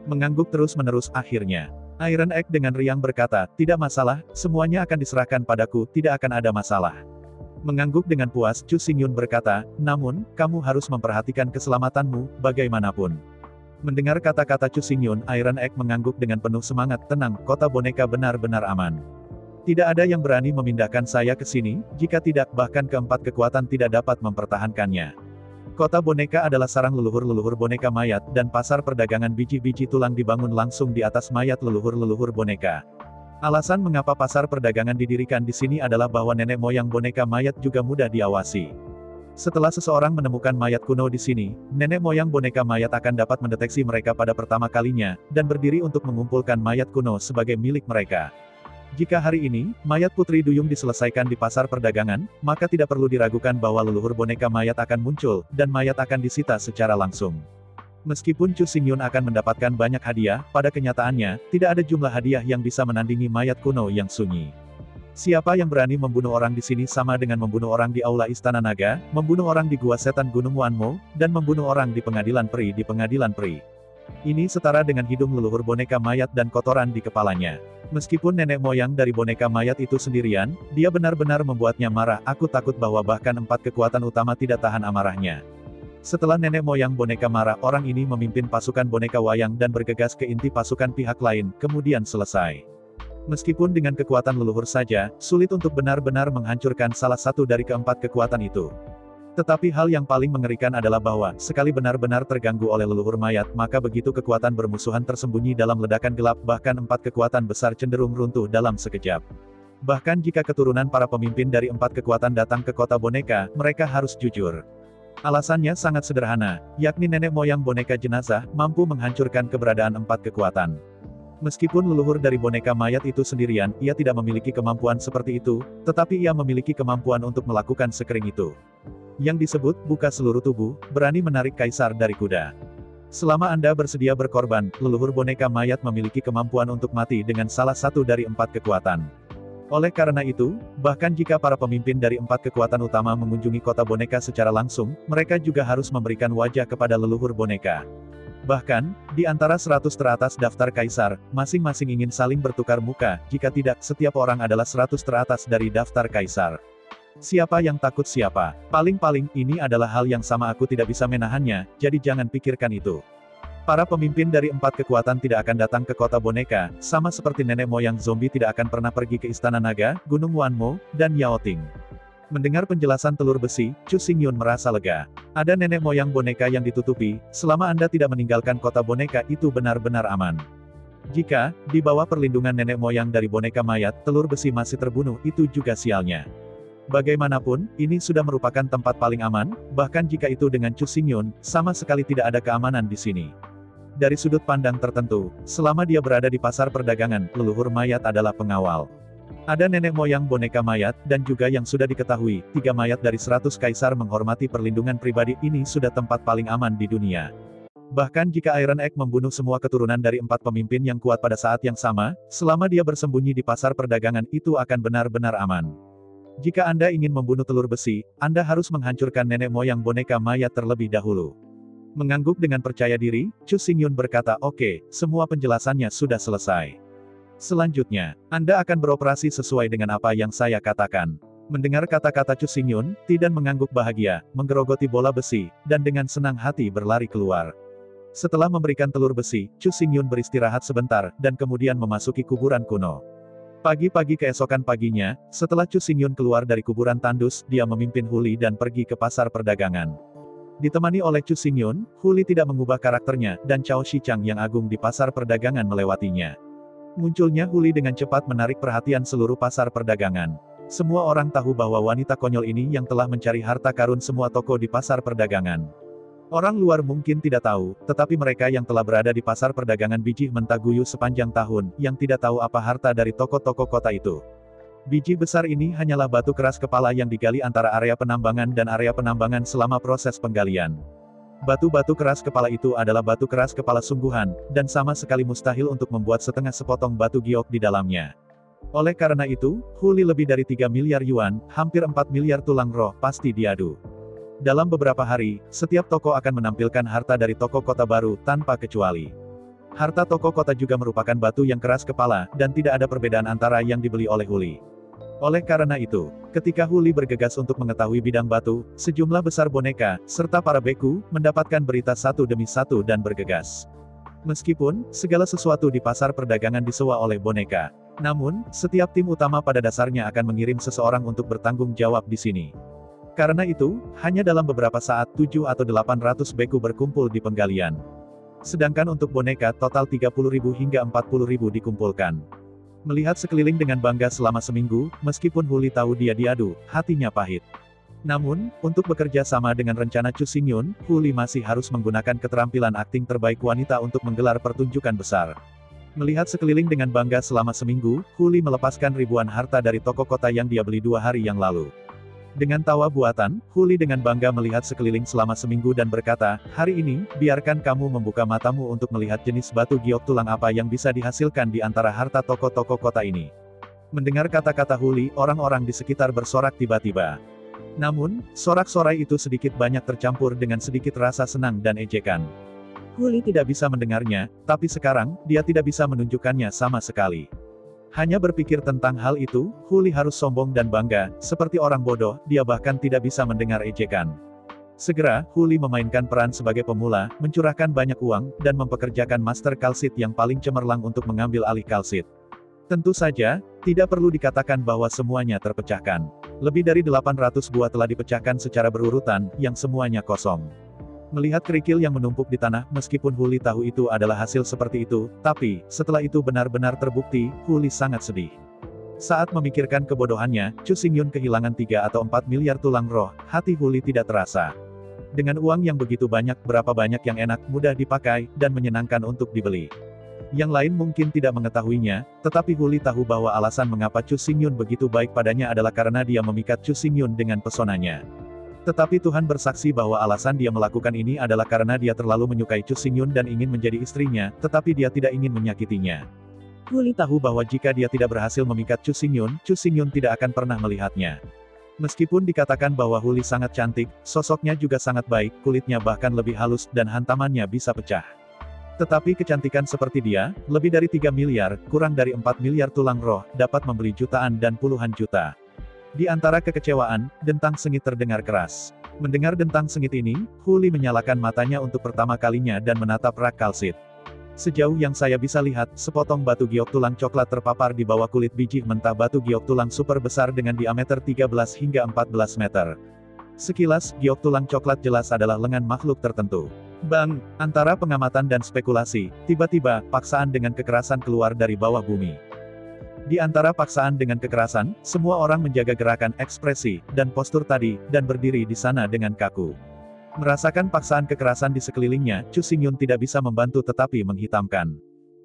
Mengangguk terus-menerus akhirnya. Iron Egg dengan riang berkata, tidak masalah, semuanya akan diserahkan padaku, tidak akan ada masalah. Mengangguk dengan puas, Chu Xingyun berkata, namun, kamu harus memperhatikan keselamatanmu, bagaimanapun. Mendengar kata-kata Chu Xingyun, Iron Egg mengangguk dengan penuh semangat, tenang, kota boneka benar-benar aman. Tidak ada yang berani memindahkan saya ke sini, jika tidak, bahkan keempat kekuatan tidak dapat mempertahankannya. Kota boneka adalah sarang leluhur-leluhur boneka mayat, dan pasar perdagangan biji-biji tulang dibangun langsung di atas mayat leluhur-leluhur boneka. Alasan mengapa pasar perdagangan didirikan di sini adalah bahwa nenek moyang boneka mayat juga mudah diawasi. Setelah seseorang menemukan mayat kuno di sini, nenek moyang boneka mayat akan dapat mendeteksi mereka pada pertama kalinya, dan berdiri untuk mengumpulkan mayat kuno sebagai milik mereka. Jika hari ini, mayat Putri Duyung diselesaikan di pasar perdagangan, maka tidak perlu diragukan bahwa leluhur boneka mayat akan muncul, dan mayat akan disita secara langsung. Meskipun Chu Xingyun akan mendapatkan banyak hadiah, pada kenyataannya, tidak ada jumlah hadiah yang bisa menandingi mayat kuno yang sunyi. Siapa yang berani membunuh orang di sini sama dengan membunuh orang di Aula Istana Naga, membunuh orang di Gua Setan Gunung Wanmo, dan membunuh orang di Pengadilan Peri di Pengadilan Peri. Ini setara dengan hidung leluhur boneka mayat dan kotoran di kepalanya. Meskipun nenek moyang dari boneka mayat itu sendirian, dia benar-benar membuatnya marah. Aku takut bahwa bahkan empat kekuatan utama tidak tahan amarahnya. Setelah nenek moyang boneka marah, orang ini memimpin pasukan boneka wayang dan bergegas ke inti pasukan pihak lain, kemudian selesai. Meskipun dengan kekuatan leluhur saja, sulit untuk benar-benar menghancurkan salah satu dari keempat kekuatan itu. Tetapi hal yang paling mengerikan adalah bahwa, sekali benar-benar terganggu oleh leluhur mayat, maka begitu kekuatan bermusuhan tersembunyi dalam ledakan gelap, bahkan empat kekuatan besar cenderung runtuh dalam sekejap. Bahkan jika keturunan para pemimpin dari empat kekuatan datang ke kota boneka, mereka harus jujur. Alasannya sangat sederhana, yakni nenek moyang boneka jenazah, mampu menghancurkan keberadaan empat kekuatan. Meskipun leluhur dari boneka mayat itu sendirian, ia tidak memiliki kemampuan seperti itu, tetapi ia memiliki kemampuan untuk melakukan sekering itu. Yang disebut, buka seluruh tubuh, berani menarik kaisar dari kuda. Selama Anda bersedia berkorban, leluhur boneka mayat memiliki kemampuan untuk mati dengan salah satu dari empat kekuatan. Oleh karena itu, bahkan jika para pemimpin dari empat kekuatan utama mengunjungi kota boneka secara langsung, mereka juga harus memberikan wajah kepada leluhur boneka. Bahkan, di antara 100 teratas daftar kaisar, masing-masing ingin saling bertukar muka, jika tidak, setiap orang adalah 100 teratas dari daftar kaisar. Siapa yang takut siapa? Paling-paling, ini adalah hal yang sama aku tidak bisa menahannya, jadi jangan pikirkan itu. Para pemimpin dari empat kekuatan tidak akan datang ke kota boneka, sama seperti nenek moyang zombie tidak akan pernah pergi ke Istana Naga, Gunung Wanmo, dan Yaoting. Mendengar penjelasan telur besi, Chu Xingyun merasa lega. Ada nenek moyang boneka yang ditutupi, selama Anda tidak meninggalkan kota boneka itu benar-benar aman. Jika, di bawah perlindungan nenek moyang dari boneka mayat, telur besi masih terbunuh, itu juga sialnya. Bagaimanapun, ini sudah merupakan tempat paling aman, bahkan jika itu dengan Chu Xingyun, sama sekali tidak ada keamanan di sini. Dari sudut pandang tertentu, selama dia berada di pasar perdagangan, leluhur mayat adalah pengawal. Ada nenek moyang boneka mayat, dan juga yang sudah diketahui, 3 mayat dari 100 kaisar menghormati perlindungan pribadi, ini sudah tempat paling aman di dunia. Bahkan jika Iron Egg membunuh semua keturunan dari 4 pemimpin yang kuat pada saat yang sama, selama dia bersembunyi di pasar perdagangan itu akan benar-benar aman. Jika Anda ingin membunuh telur besi, Anda harus menghancurkan nenek moyang boneka mayat terlebih dahulu. Mengangguk dengan percaya diri, Chu Xingyun berkata, oke, semua penjelasannya sudah selesai. Selanjutnya, Anda akan beroperasi sesuai dengan apa yang saya katakan. Mendengar kata-kata Chu Xingyun, Ti dan mengangguk bahagia, menggerogoti bola besi, dan dengan senang hati berlari keluar. Setelah memberikan telur besi, Chu Xingyun beristirahat sebentar, dan kemudian memasuki kuburan kuno. Pagi-pagi keesokan paginya, setelah Chu Xingyun keluar dari kuburan tandus, dia memimpin Huli dan pergi ke pasar perdagangan. Ditemani oleh Chu Xingyun, Huli tidak mengubah karakternya, dan Cao Shichang yang agung di pasar perdagangan melewatinya. Munculnya Huli dengan cepat menarik perhatian seluruh pasar perdagangan. Semua orang tahu bahwa wanita konyol ini yang telah mencari harta karun semua toko di pasar perdagangan. Orang luar mungkin tidak tahu, tetapi mereka yang telah berada di pasar perdagangan biji mentah Guyu sepanjang tahun, yang tidak tahu apa harta dari toko-toko kota itu. Biji besar ini hanyalah batu keras kepala yang digali antara area penambangan dan area penambangan selama proses penggalian. Batu-batu keras kepala itu adalah batu keras kepala sungguhan, dan sama sekali mustahil untuk membuat setengah sepotong batu giok di dalamnya. Oleh karena itu, huli lebih dari 3 miliar yuan, hampir 4 miliar tulang roh, pasti diadu. Dalam beberapa hari, setiap toko akan menampilkan harta dari toko kota baru, tanpa kecuali. Harta toko kota juga merupakan batu yang keras kepala, dan tidak ada perbedaan antara yang dibeli oleh huli. Oleh karena itu, ketika huli bergegas untuk mengetahui bidang batu, sejumlah besar boneka, serta para beku, mendapatkan berita satu demi satu dan bergegas. Meskipun, segala sesuatu di pasar perdagangan disewa oleh boneka. Namun, setiap tim utama pada dasarnya akan mengirim seseorang untuk bertanggung jawab di sini. Karena itu, hanya dalam beberapa saat 7 atau 800 beku berkumpul di penggalian. Sedangkan untuk boneka total 30.000 hingga 40.000 dikumpulkan. Melihat sekeliling dengan bangga selama seminggu, meskipun huli tahu dia diadu, hatinya pahit. Namun, untuk bekerja sama dengan rencana Chu Xingyun, huli masih harus menggunakan keterampilan akting terbaik wanita untuk menggelar pertunjukan besar. Melihat sekeliling dengan bangga selama seminggu, huli melepaskan ribuan harta dari toko kota yang dia beli 2 hari yang lalu. Dengan tawa buatan, huli dengan bangga melihat sekeliling selama seminggu dan berkata, "Hari ini, biarkan kamu membuka matamu untuk melihat jenis batu giok tulang apa yang bisa dihasilkan di antara harta toko-toko kota ini." Mendengar kata-kata huli, orang-orang di sekitar bersorak tiba-tiba. Namun, sorak-sorai itu sedikit banyak tercampur dengan sedikit rasa senang dan ejekan. Huli tidak bisa mendengarnya, tapi sekarang, dia tidak bisa menunjukkannya sama sekali. Hanya berpikir tentang hal itu, huli harus sombong dan bangga, seperti orang bodoh, dia bahkan tidak bisa mendengar ejekan. Segera, huli memainkan peran sebagai pemula, mencurahkan banyak uang, dan mempekerjakan master kalsit yang paling cemerlang untuk mengambil alih kalsit. Tentu saja, tidak perlu dikatakan bahwa semuanya terpecahkan. Lebih dari 800 buah telah dipecahkan secara berurutan, yang semuanya kosong. Melihat kerikil yang menumpuk di tanah, meskipun huli tahu itu adalah hasil seperti itu, tapi, setelah itu benar-benar terbukti, huli sangat sedih. Saat memikirkan kebodohannya, Chu Xingyun kehilangan 3 atau 4 miliar tulang roh, hati huli tidak terasa. Dengan uang yang begitu banyak, berapa banyak yang enak, mudah dipakai, dan menyenangkan untuk dibeli. Yang lain mungkin tidak mengetahuinya, tetapi huli tahu bahwa alasan mengapa Chu Xingyun begitu baik padanya adalah karena dia memikat Chu Xingyun dengan pesonanya. Tetapi Tuhan bersaksi bahwa alasan dia melakukan ini adalah karena dia terlalu menyukai Chu Xingyun dan ingin menjadi istrinya, tetapi dia tidak ingin menyakitinya. Huli tahu bahwa jika dia tidak berhasil memikat Chu Xingyun tidak akan pernah melihatnya. Meskipun dikatakan bahwa huli sangat cantik, sosoknya juga sangat baik, kulitnya bahkan lebih halus, dan hantamannya bisa pecah. Tetapi kecantikan seperti dia, lebih dari 3 miliar, kurang dari 4 miliar tulang roh, dapat membeli jutaan dan puluhan juta. Di antara kekecewaan, dentang sengit terdengar keras. Mendengar dentang sengit ini, huli menyalakan matanya untuk pertama kalinya dan menatap rak kalsit. Sejauh yang saya bisa lihat, sepotong batu giok tulang coklat terpapar di bawah kulit biji mentah batu giok tulang super besar dengan diameter 13 hingga 14 meter. Sekilas, giok tulang coklat jelas adalah lengan makhluk tertentu. Bang, antara pengamatan dan spekulasi, tiba-tiba, paksaan dengan kekerasan keluar dari bawah bumi. Di antara paksaan dengan kekerasan, semua orang menjaga gerakan, ekspresi, dan postur tadi, dan berdiri di sana dengan kaku. Merasakan paksaan kekerasan di sekelilingnya, Chu Xingyun tidak bisa membantu tetapi menghitamkan.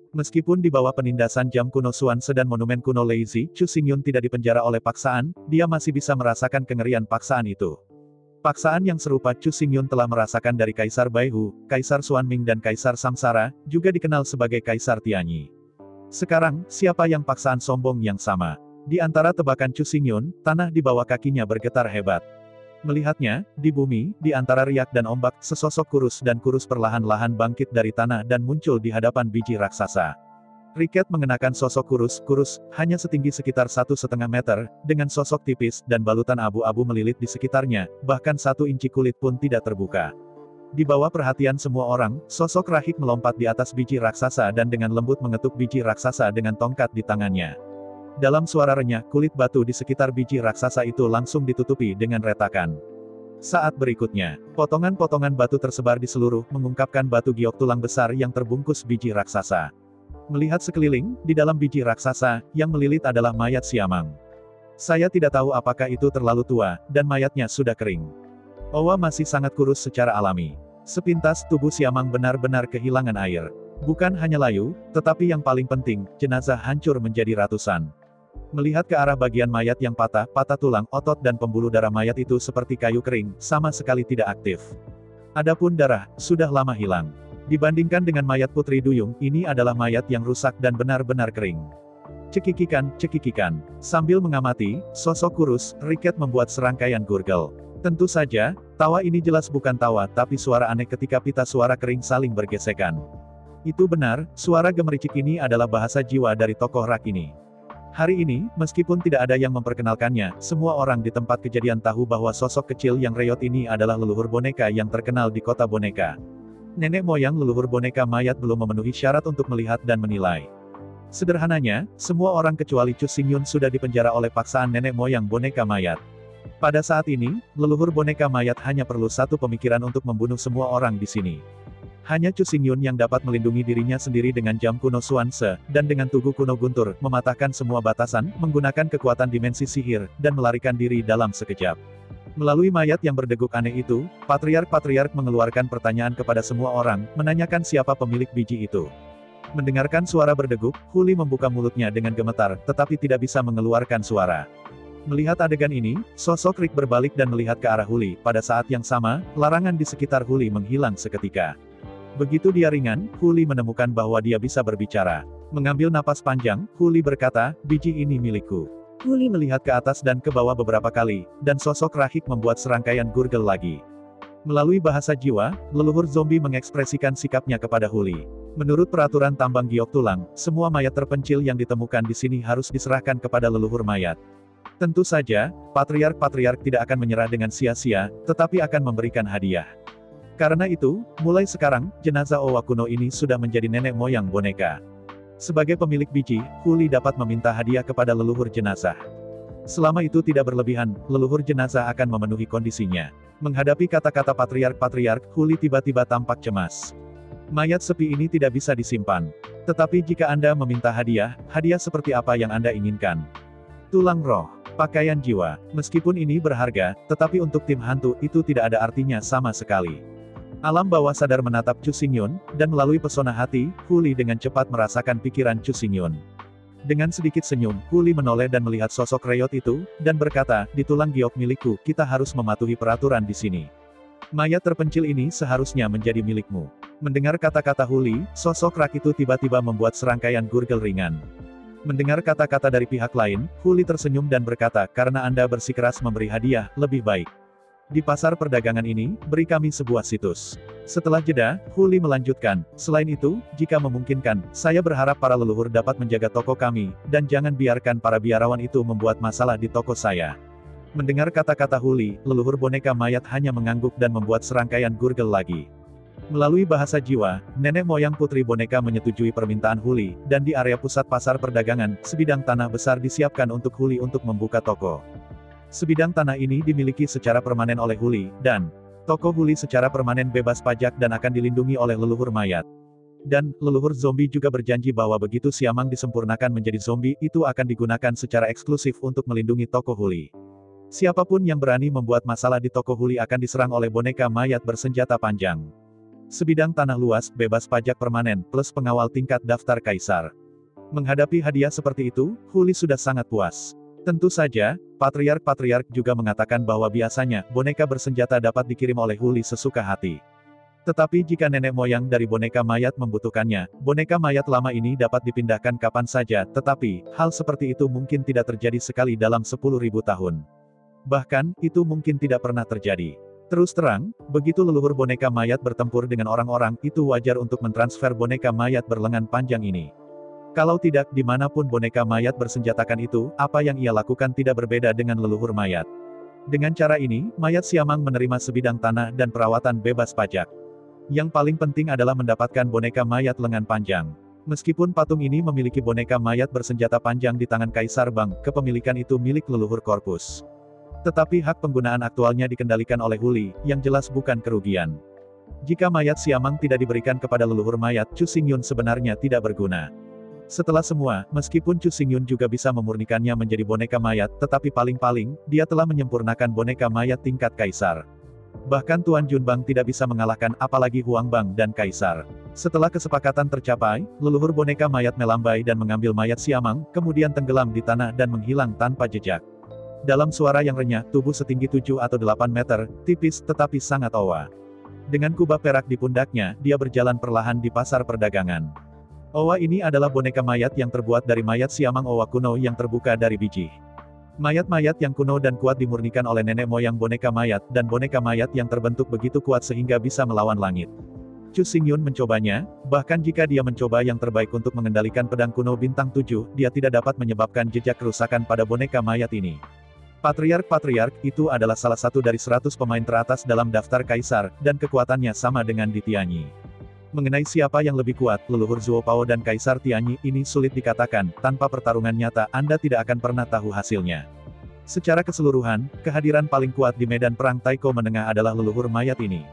Meskipun di bawah penindasan jam kuno Suanse dan monumen kuno Leizi, Chu Xingyun tidak dipenjara oleh paksaan, dia masih bisa merasakan kengerian paksaan itu. Paksaan yang serupa Chu Xingyun telah merasakan dari Kaisar Baihu, Kaisar Xuanming dan Kaisar Samsara, juga dikenal sebagai Kaisar Tianyi. Sekarang, siapa yang paksaan sombong yang sama? Di antara tebakan Chu Xingyun, tanah di bawah kakinya bergetar hebat. Melihatnya, di bumi, di antara riak dan ombak, sesosok kurus dan kurus perlahan-lahan bangkit dari tanah dan muncul di hadapan biji raksasa. Riket mengenakan sosok kurus, hanya setinggi sekitar 1,5 meter, dengan sosok tipis, dan balutan abu-abu melilit di sekitarnya, bahkan 1 inci kulit pun tidak terbuka. Di bawah perhatian semua orang, sosok Rahik melompat di atas biji raksasa dan dengan lembut mengetuk biji raksasa dengan tongkat di tangannya. Dalam suara renyah, kulit batu di sekitar biji raksasa itu langsung ditutupi dengan retakan. Saat berikutnya, potongan-potongan batu tersebar di seluruh, mengungkapkan batu giok tulang besar yang terbungkus biji raksasa. Melihat sekeliling, di dalam biji raksasa, yang melilit adalah mayat siamang. Saya tidak tahu apakah itu terlalu tua, dan mayatnya sudah kering. Owa masih sangat kurus secara alami. Sepintas tubuh Siamang benar-benar kehilangan air. Bukan hanya layu, tetapi yang paling penting, jenazah hancur menjadi ratusan. Melihat ke arah bagian mayat yang patah tulang, otot dan pembuluh darah mayat itu seperti kayu kering, sama sekali tidak aktif. Adapun darah, sudah lama hilang. Dibandingkan dengan mayat Putri Duyung, ini adalah mayat yang rusak dan benar-benar kering. Cekikikan, cekikikan. Sambil mengamati, sosok kurus, Riket membuat serangkaian gurgel. Tentu saja, tawa ini jelas bukan tawa tapi suara aneh ketika pita suara kering saling bergesekan. Itu benar, suara gemericik ini adalah bahasa jiwa dari tokoh rak ini. Hari ini, meskipun tidak ada yang memperkenalkannya, semua orang di tempat kejadian tahu bahwa sosok kecil yang reot ini adalah leluhur boneka yang terkenal di kota boneka. Nenek moyang leluhur boneka mayat belum memenuhi syarat untuk melihat dan menilai. Sederhananya, semua orang kecuali Chu Xingyun sudah dipenjara oleh paksaan nenek moyang boneka mayat. Pada saat ini, leluhur boneka mayat hanya perlu satu pemikiran untuk membunuh semua orang di sini. Hanya Chu Xingyun yang dapat melindungi dirinya sendiri dengan jam kuno Xuanze, dan dengan tugu kuno Guntur, mematahkan semua batasan, menggunakan kekuatan dimensi sihir, dan melarikan diri dalam sekejap. Melalui mayat yang berdeguk aneh itu, patriark mengeluarkan pertanyaan kepada semua orang, menanyakan siapa pemilik biji itu. Mendengarkan suara berdeguk, Huli membuka mulutnya dengan gemetar, tetapi tidak bisa mengeluarkan suara. Melihat adegan ini, sosok Rick berbalik dan melihat ke arah Huli. Pada saat yang sama, larangan di sekitar Huli menghilang seketika. Begitu dia ringan, Huli menemukan bahwa dia bisa berbicara. Mengambil napas panjang, Huli berkata, biji ini milikku. Huli melihat ke atas dan ke bawah beberapa kali, dan sosok Rahik membuat serangkaian gurgel lagi. Melalui bahasa jiwa, leluhur zombie mengekspresikan sikapnya kepada Huli. Menurut peraturan tambang giok tulang, semua mayat terpencil yang ditemukan di sini harus diserahkan kepada leluhur mayat. Tentu saja, patriark tidak akan menyerah dengan sia-sia, tetapi akan memberikan hadiah. Karena itu, mulai sekarang, jenazah Owa kuno ini sudah menjadi nenek moyang boneka. Sebagai pemilik biji, Huli dapat meminta hadiah kepada leluhur jenazah. Selama itu tidak berlebihan, leluhur jenazah akan memenuhi kondisinya. Menghadapi kata-kata patriark, Huli tiba-tiba tampak cemas. Mayat sepi ini tidak bisa disimpan. Tetapi jika Anda meminta hadiah seperti apa yang Anda inginkan? Tulang roh, pakaian jiwa, meskipun ini berharga, tetapi untuk tim hantu, itu tidak ada artinya sama sekali. Alam bawah sadar menatap Chu Xingyun, dan melalui pesona hati, Huli dengan cepat merasakan pikiran Chu Xingyun. Dengan sedikit senyum, Huli menoleh dan melihat sosok reot itu, dan berkata, di tulang giok milikku, kita harus mematuhi peraturan di sini. Mayat terpencil ini seharusnya menjadi milikmu. Mendengar kata-kata Huli, sosok rak itu tiba-tiba membuat serangkaian gurgel ringan. Mendengar kata-kata dari pihak lain, Huli tersenyum dan berkata, karena Anda bersikeras memberi hadiah, lebih baik. Di pasar perdagangan ini, beri kami sebuah situs. Setelah jeda, Huli melanjutkan, selain itu, jika memungkinkan, saya berharap para leluhur dapat menjaga toko kami, dan jangan biarkan para biarawan itu membuat masalah di toko saya. Mendengar kata-kata Huli, leluhur boneka mayat hanya mengangguk dan membuat serangkaian gurgel lagi. Melalui bahasa jiwa, nenek moyang putri boneka menyetujui permintaan Huli, dan di area pusat pasar perdagangan, sebidang tanah besar disiapkan untuk Huli untuk membuka toko. Sebidang tanah ini dimiliki secara permanen oleh Huli, dan toko Huli secara permanen bebas pajak dan akan dilindungi oleh leluhur mayat. Dan, leluhur zombie juga berjanji bahwa begitu Siamang disempurnakan menjadi zombie, itu akan digunakan secara eksklusif untuk melindungi toko Huli. Siapapun yang berani membuat masalah di toko Huli akan diserang oleh boneka mayat bersenjata panjang. Sebidang tanah luas, bebas pajak permanen, plus pengawal tingkat daftar kaisar. Menghadapi hadiah seperti itu, Huli sudah sangat puas. Tentu saja, patriark juga mengatakan bahwa biasanya, boneka bersenjata dapat dikirim oleh Huli sesuka hati. Tetapi jika nenek moyang dari boneka mayat membutuhkannya, boneka mayat lama ini dapat dipindahkan kapan saja, tetapi, hal seperti itu mungkin tidak terjadi sekali dalam 10.000 tahun. Bahkan, itu mungkin tidak pernah terjadi. Terus terang, begitu leluhur boneka mayat bertempur dengan orang-orang, itu wajar untuk mentransfer boneka mayat berlengan panjang ini. Kalau tidak, dimanapun boneka mayat bersenjatakan itu, apa yang ia lakukan tidak berbeda dengan leluhur mayat. Dengan cara ini, mayat Siamang menerima sebidang tanah dan perawatan bebas pajak. Yang paling penting adalah mendapatkan boneka mayat lengan panjang. Meskipun patung ini memiliki boneka mayat bersenjata panjang di tangan Kaisar Bang, kepemilikan itu milik leluhur korpus. Tetapi hak penggunaan aktualnya dikendalikan oleh Huli, yang jelas bukan kerugian. Jika mayat Siamang tidak diberikan kepada leluhur mayat, Chu Xingyun sebenarnya tidak berguna. Setelah semua, meskipun Chu Xingyun juga bisa memurnikannya menjadi boneka mayat, tetapi paling-paling, dia telah menyempurnakan boneka mayat tingkat kaisar. Bahkan Tuan Junbang tidak bisa mengalahkan apalagi Huang Bang dan Kaisar. Setelah kesepakatan tercapai, leluhur boneka mayat melambai dan mengambil mayat Siamang, kemudian tenggelam di tanah dan menghilang tanpa jejak. Dalam suara yang renyah, tubuh setinggi 7 atau 8 meter, tipis tetapi sangat owa. Dengan kubah perak di pundaknya, dia berjalan perlahan di pasar perdagangan. Owa ini adalah boneka mayat yang terbuat dari mayat Siamang Owa kuno yang terbuka dari biji. Mayat-mayat yang kuno dan kuat dimurnikan oleh nenek moyang boneka mayat, dan boneka mayat yang terbentuk begitu kuat sehingga bisa melawan langit. Chu Xingyun mencobanya, bahkan jika dia mencoba yang terbaik untuk mengendalikan pedang kuno bintang 7, dia tidak dapat menyebabkan jejak kerusakan pada boneka mayat ini. Patriark itu adalah salah satu dari 100 pemain teratas dalam daftar kaisar, dan kekuatannya sama dengan di Tianyi. Mengenai siapa yang lebih kuat, leluhur Zhuo Pao dan Kaisar Tianyi, ini sulit dikatakan, tanpa pertarungan nyata, Anda tidak akan pernah tahu hasilnya. Secara keseluruhan, kehadiran paling kuat di medan perang Taiko Menengah adalah leluhur mayat ini.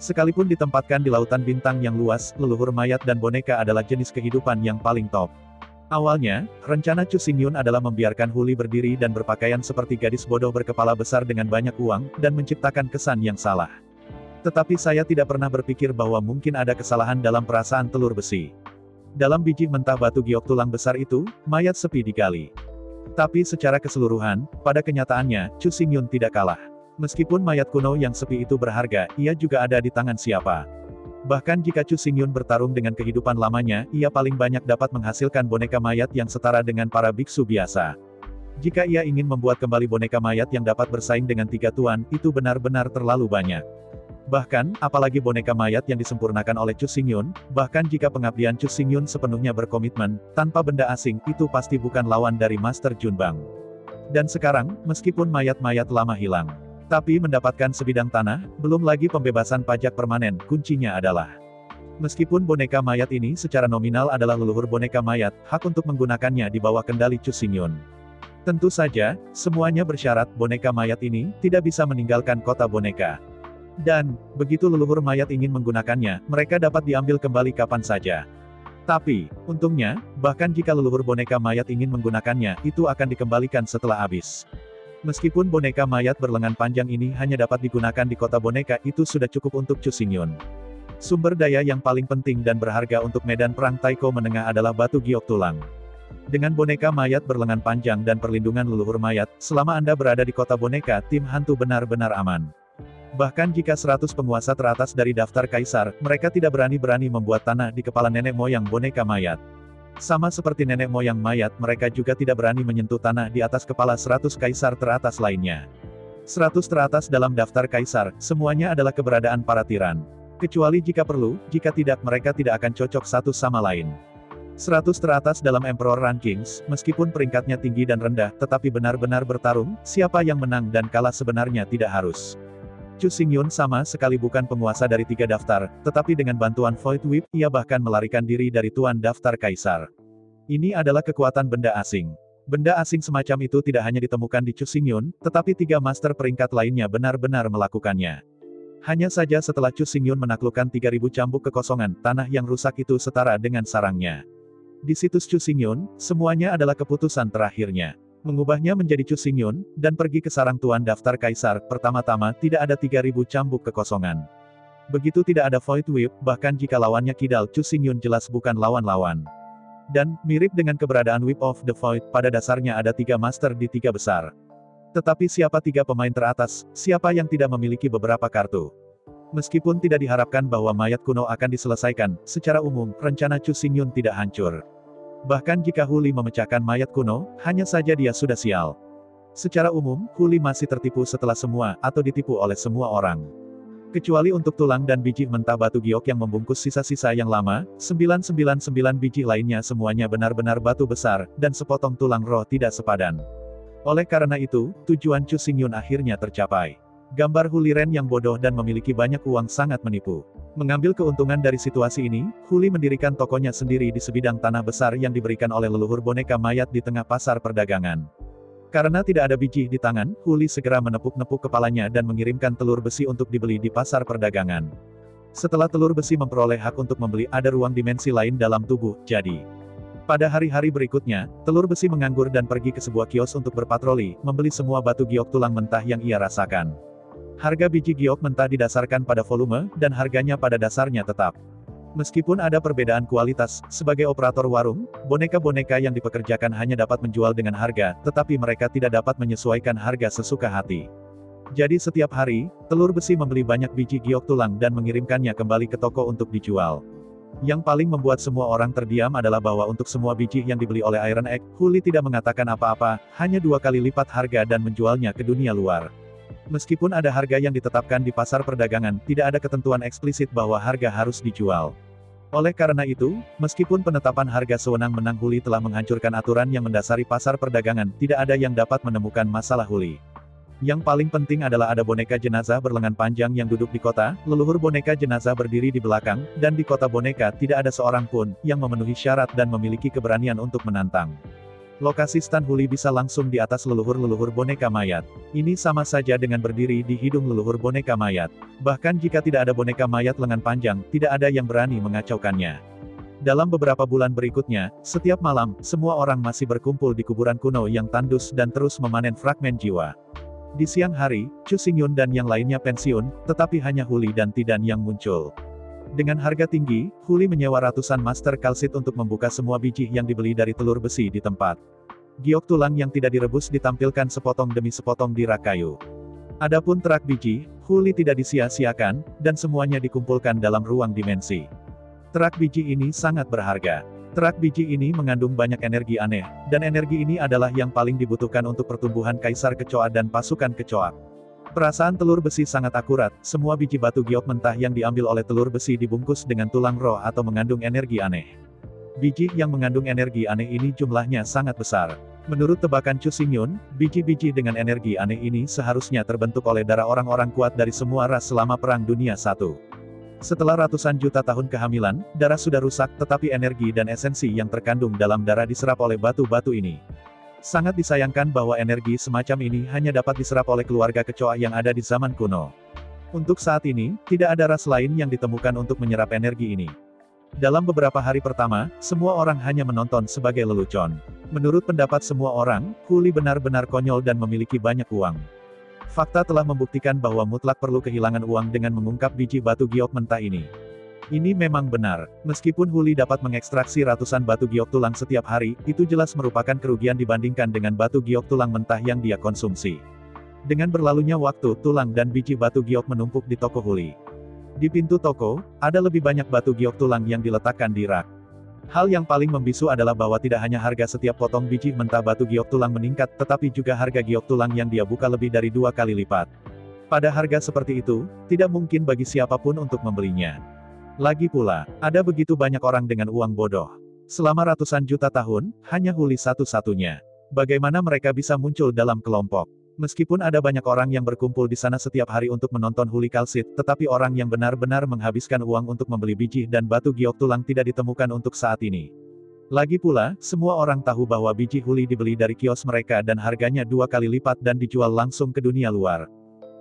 Sekalipun ditempatkan di lautan bintang yang luas, leluhur mayat dan boneka adalah jenis kehidupan yang paling top. Awalnya, rencana Chu Xingyun adalah membiarkan Huli berdiri dan berpakaian seperti gadis bodoh berkepala besar dengan banyak uang, dan menciptakan kesan yang salah. Tetapi saya tidak pernah berpikir bahwa mungkin ada kesalahan dalam perasaan telur besi. Dalam biji mentah batu giok tulang besar itu, mayat sepi digali. Tapi secara keseluruhan, pada kenyataannya, Chu Xingyun tidak kalah. Meskipun mayat kuno yang sepi itu berharga, ia juga ada di tangan siapa. Bahkan jika Chu Xingyun bertarung dengan kehidupan lamanya, ia paling banyak dapat menghasilkan boneka mayat yang setara dengan para biksu biasa. Jika ia ingin membuat kembali boneka mayat yang dapat bersaing dengan 3 tuan, itu benar-benar terlalu banyak. Bahkan, apalagi boneka mayat yang disempurnakan oleh Chu Xingyun, bahkan jika pengabdian Chu Xingyun sepenuhnya berkomitmen, tanpa benda asing, itu pasti bukan lawan dari Master Junbang. Dan sekarang, meskipun mayat-mayat lama hilang, tapi mendapatkan sebidang tanah, belum lagi pembebasan pajak permanen, kuncinya adalah. Meskipun boneka mayat ini secara nominal adalah leluhur boneka mayat, hak untuk menggunakannya di bawah kendali Chu Xingyun. Tentu saja, semuanya bersyarat boneka mayat ini tidak bisa meninggalkan kota boneka. Dan, begitu leluhur mayat ingin menggunakannya, mereka dapat diambil kembali kapan saja. Tapi, untungnya, bahkan jika leluhur boneka mayat ingin menggunakannya, itu akan dikembalikan setelah habis. Meskipun boneka mayat berlengan panjang ini hanya dapat digunakan di kota boneka, itu sudah cukup untuk Chu Xingyun. Sumber daya yang paling penting dan berharga untuk medan perang Taiko Menengah adalah batu giok tulang. Dengan boneka mayat berlengan panjang dan perlindungan leluhur mayat, selama Anda berada di kota boneka, tim hantu benar-benar aman. Bahkan jika 100 penguasa teratas dari daftar kaisar, mereka tidak berani-berani membuat tanah di kepala nenek moyang boneka mayat. Sama seperti nenek moyang mayat, mereka juga tidak berani menyentuh tanah di atas kepala 100 kaisar teratas lainnya. 100 teratas dalam daftar kaisar, semuanya adalah keberadaan para tiran. Kecuali jika perlu, jika tidak mereka tidak akan cocok satu sama lain. 100 teratas dalam Emperor Rankings, meskipun peringkatnya tinggi dan rendah, tetapi benar-benar bertarung, siapa yang menang dan kalah sebenarnya tidak harus. Chu Xingyun sama sekali bukan penguasa dari 3 daftar, tetapi dengan bantuan Void Whip, ia bahkan melarikan diri dari tuan daftar kaisar. Ini adalah kekuatan benda asing. Benda asing semacam itu tidak hanya ditemukan di Chu Xingyun, tetapi 3 master peringkat lainnya benar-benar melakukannya. Hanya saja setelah Chu Xingyun menaklukkan 3000 cambuk kekosongan, tanah yang rusak itu setara dengan sarangnya. Di situs Chu Xingyun, semuanya adalah keputusan terakhirnya. Mengubahnya menjadi Chu Xingyun, dan pergi ke sarang tuan daftar kaisar, pertama-tama tidak ada 3000 cambuk kekosongan. Begitu tidak ada Void Whip, bahkan jika lawannya kidal, Chu Xingyun jelas bukan lawan-lawan. Dan, mirip dengan keberadaan Whip of the Void, pada dasarnya ada 3 master di 3 besar. Tetapi siapa 3 pemain teratas, siapa yang tidak memiliki beberapa kartu? Meskipun tidak diharapkan bahwa mayat kuno akan diselesaikan, secara umum, rencana Chu Xingyun tidak hancur. Bahkan jika Huli memecahkan mayat kuno, hanya saja dia sudah sial. Secara umum, Huli masih tertipu setelah semua, atau ditipu oleh semua orang. Kecuali untuk tulang dan biji mentah batu giok yang membungkus sisa-sisa yang lama, 999 biji lainnya semuanya benar-benar batu besar, dan sepotong tulang roh tidak sepadan. Oleh karena itu, tujuan Chu Xingyun akhirnya tercapai. Gambar Huli Ren yang bodoh dan memiliki banyak uang sangat menipu. Mengambil keuntungan dari situasi ini, Huli mendirikan tokonya sendiri di sebidang tanah besar yang diberikan oleh leluhur boneka mayat di tengah pasar perdagangan. Karena tidak ada biji di tangan, Huli segera menepuk-nepuk kepalanya dan mengirimkan telur besi untuk dibeli di pasar perdagangan. Setelah telur besi memperoleh hak untuk membeli, ada ruang dimensi lain dalam tubuh, jadi. Pada hari-hari berikutnya, telur besi menganggur dan pergi ke sebuah kios untuk berpatroli, membeli semua batu giok tulang mentah yang ia rasakan. Harga biji giok mentah didasarkan pada volume, dan harganya pada dasarnya tetap. Meskipun ada perbedaan kualitas, sebagai operator warung, boneka-boneka yang dipekerjakan hanya dapat menjual dengan harga, tetapi mereka tidak dapat menyesuaikan harga sesuka hati. Jadi setiap hari, telur besi membeli banyak biji giok tulang dan mengirimkannya kembali ke toko untuk dijual. Yang paling membuat semua orang terdiam adalah bahwa untuk semua biji yang dibeli oleh Iron Egg, Huli tidak mengatakan apa-apa, hanya 2 kali lipat harga dan menjualnya ke dunia luar. Meskipun ada harga yang ditetapkan di pasar perdagangan, tidak ada ketentuan eksplisit bahwa harga harus dijual. Oleh karena itu, meskipun penetapan harga sewenang-wenang, Huli telah menghancurkan aturan yang mendasari pasar perdagangan, tidak ada yang dapat menemukan masalah Huli. Yang paling penting adalah ada boneka jenazah berlengan panjang yang duduk di kota, leluhur boneka jenazah berdiri di belakang, dan di kota boneka tidak ada seorang pun yang memenuhi syarat dan memiliki keberanian untuk menantang. Lokasi stan Huli bisa langsung di atas leluhur-leluhur boneka mayat. Ini sama saja dengan berdiri di hidung leluhur boneka mayat. Bahkan jika tidak ada boneka mayat lengan panjang, tidak ada yang berani mengacaukannya. Dalam beberapa bulan berikutnya, setiap malam, semua orang masih berkumpul di kuburan kuno yang tandus dan terus memanen fragmen jiwa. Di siang hari, Chu Xingyun dan yang lainnya pensiun, tetapi hanya Huli dan Tidan yang muncul. Dengan harga tinggi, Huli menyewa ratusan master kalsit untuk membuka semua biji yang dibeli dari telur besi di tempat. Giok tulang yang tidak direbus ditampilkan sepotong demi sepotong di rak kayu. Adapun terak biji, Huli tidak disia-siakan, dan semuanya dikumpulkan dalam ruang dimensi. Terak biji ini sangat berharga. Terak biji ini mengandung banyak energi aneh, dan energi ini adalah yang paling dibutuhkan untuk pertumbuhan Kaisar Kecoa dan pasukan Kecoa. Perasaan telur besi sangat akurat, semua biji batu giok mentah yang diambil oleh telur besi dibungkus dengan tulang roh atau mengandung energi aneh. Biji yang mengandung energi aneh ini jumlahnya sangat besar. Menurut tebakan Chu Xingyun, biji-biji dengan energi aneh ini seharusnya terbentuk oleh darah orang-orang kuat dari semua ras selama Perang Dunia I. Setelah ratusan juta tahun kehamilan, darah sudah rusak, tetapi energi dan esensi yang terkandung dalam darah diserap oleh batu-batu ini. Sangat disayangkan bahwa energi semacam ini hanya dapat diserap oleh keluarga kecoa yang ada di zaman kuno. Untuk saat ini, tidak ada ras lain yang ditemukan untuk menyerap energi ini. Dalam beberapa hari pertama, semua orang hanya menonton sebagai lelucon. Menurut pendapat semua orang, Huli benar-benar konyol dan memiliki banyak uang. Fakta telah membuktikan bahwa mutlak perlu kehilangan uang dengan mengungkap biji batu giok mentah ini. Ini memang benar, meskipun Huli dapat mengekstraksi ratusan batu giok tulang setiap hari, itu jelas merupakan kerugian dibandingkan dengan batu giok tulang mentah yang dia konsumsi. Dengan berlalunya waktu, tulang dan biji batu giok menumpuk di toko Huli. Di pintu toko, ada lebih banyak batu giok tulang yang diletakkan di rak. Hal yang paling membisu adalah bahwa tidak hanya harga setiap potong biji mentah batu giok tulang meningkat, tetapi juga harga giok tulang yang dia buka lebih dari 2 kali lipat. Pada harga seperti itu, tidak mungkin bagi siapapun untuk membelinya. Lagi pula, ada begitu banyak orang dengan uang bodoh. Selama ratusan juta tahun, hanya Huli satu-satunya. Bagaimana mereka bisa muncul dalam kelompok? Meskipun ada banyak orang yang berkumpul di sana setiap hari untuk menonton Huli kalsit, tetapi orang yang benar-benar menghabiskan uang untuk membeli biji dan batu giok tulang tidak ditemukan untuk saat ini. Lagi pula, semua orang tahu bahwa biji Huli dibeli dari kios mereka dan harganya 2 kali lipat dan dijual langsung ke dunia luar.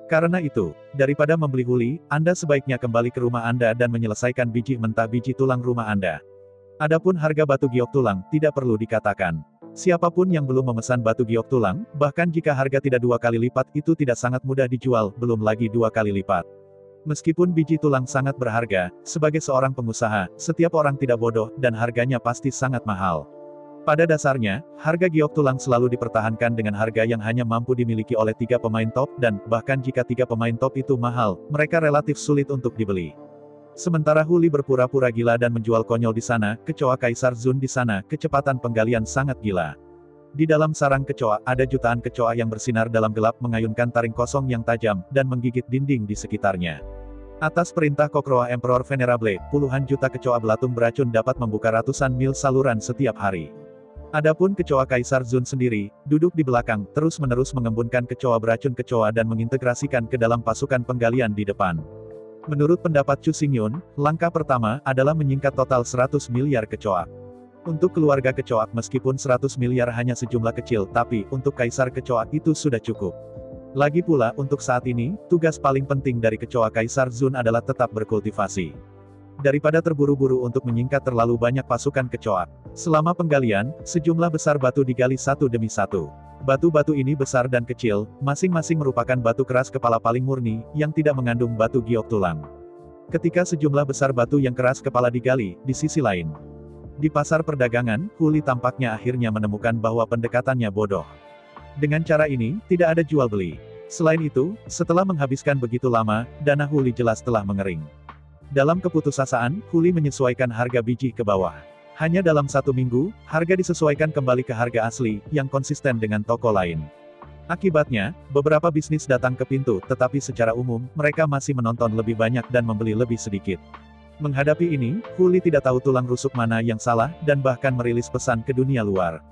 Karena itu, daripada membeli Huli, Anda sebaiknya kembali ke rumah Anda dan menyelesaikan biji mentah biji tulang rumah Anda. Adapun harga batu giok tulang, tidak perlu dikatakan. Siapapun yang belum memesan batu giok tulang, bahkan jika harga tidak 2 kali lipat, itu tidak sangat mudah dijual, belum lagi 2 kali lipat. Meskipun biji tulang sangat berharga, sebagai seorang pengusaha, setiap orang tidak bodoh, dan harganya pasti sangat mahal. Pada dasarnya, harga giok tulang selalu dipertahankan dengan harga yang hanya mampu dimiliki oleh 3 pemain top, dan, bahkan jika 3 pemain top itu mahal, mereka relatif sulit untuk dibeli. Sementara Huli berpura-pura gila dan menjual konyol di sana, kecoa Kaisar Zun di sana, kecepatan penggalian sangat gila. Di dalam sarang kecoa, ada jutaan kecoa yang bersinar dalam gelap mengayunkan taring kosong yang tajam, dan menggigit dinding di sekitarnya. Atas perintah Kokroa Emperor Venerable, puluhan juta kecoa belatung beracun dapat membuka ratusan mil saluran setiap hari. Adapun kecoa Kaisar Zun sendiri, duduk di belakang, terus-menerus mengembunkan kecoa beracun kecoa dan mengintegrasikan ke dalam pasukan penggalian di depan. Menurut pendapat Chu Xingyun, langkah pertama adalah menyingkat total 100 miliar kecoa. Untuk keluarga kecoa, meskipun 100 miliar hanya sejumlah kecil, tapi, untuk Kaisar Kecoa itu sudah cukup. Lagi pula, untuk saat ini, tugas paling penting dari kecoa Kaisar Zun adalah tetap berkultivasi. Daripada terburu-buru untuk menyingkat terlalu banyak pasukan kecoa. Selama penggalian, sejumlah besar batu digali satu demi satu. Batu-batu ini besar dan kecil, masing-masing merupakan batu keras kepala paling murni, yang tidak mengandung batu giok tulang. Ketika sejumlah besar batu yang keras kepala digali, di sisi lain, di pasar perdagangan, Huli tampaknya akhirnya menemukan bahwa pendekatannya bodoh. Dengan cara ini, tidak ada jual beli. Selain itu, setelah menghabiskan begitu lama, dana Huli jelas telah mengering. Dalam keputusasaan, Huli menyesuaikan harga biji ke bawah. Hanya dalam 1 minggu, harga disesuaikan kembali ke harga asli, yang konsisten dengan toko lain. Akibatnya, beberapa bisnis datang ke pintu, tetapi secara umum, mereka masih menonton lebih banyak dan membeli lebih sedikit. Menghadapi ini, Huli tidak tahu tulang rusuk mana yang salah, dan bahkan merilis pesan ke dunia luar.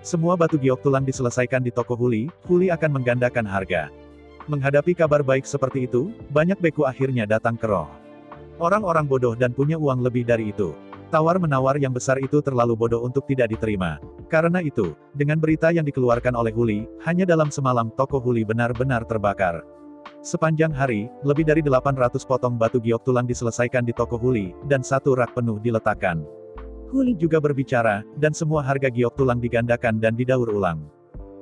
Semua batu giok tulang diselesaikan di toko Huli akan menggandakan harga. Menghadapi kabar baik seperti itu, banyak beku akhirnya datang ke roh. Orang-orang bodoh dan punya uang lebih dari itu. Tawar-menawar yang besar itu terlalu bodoh untuk tidak diterima. Karena itu, dengan berita yang dikeluarkan oleh Huli, hanya dalam semalam toko Huli benar-benar terbakar. Sepanjang hari, lebih dari 800 potong batu giok tulang diselesaikan di toko Huli, dan 1 rak penuh diletakkan. Huli juga berbicara, dan semua harga giok tulang digandakan dan didaur ulang.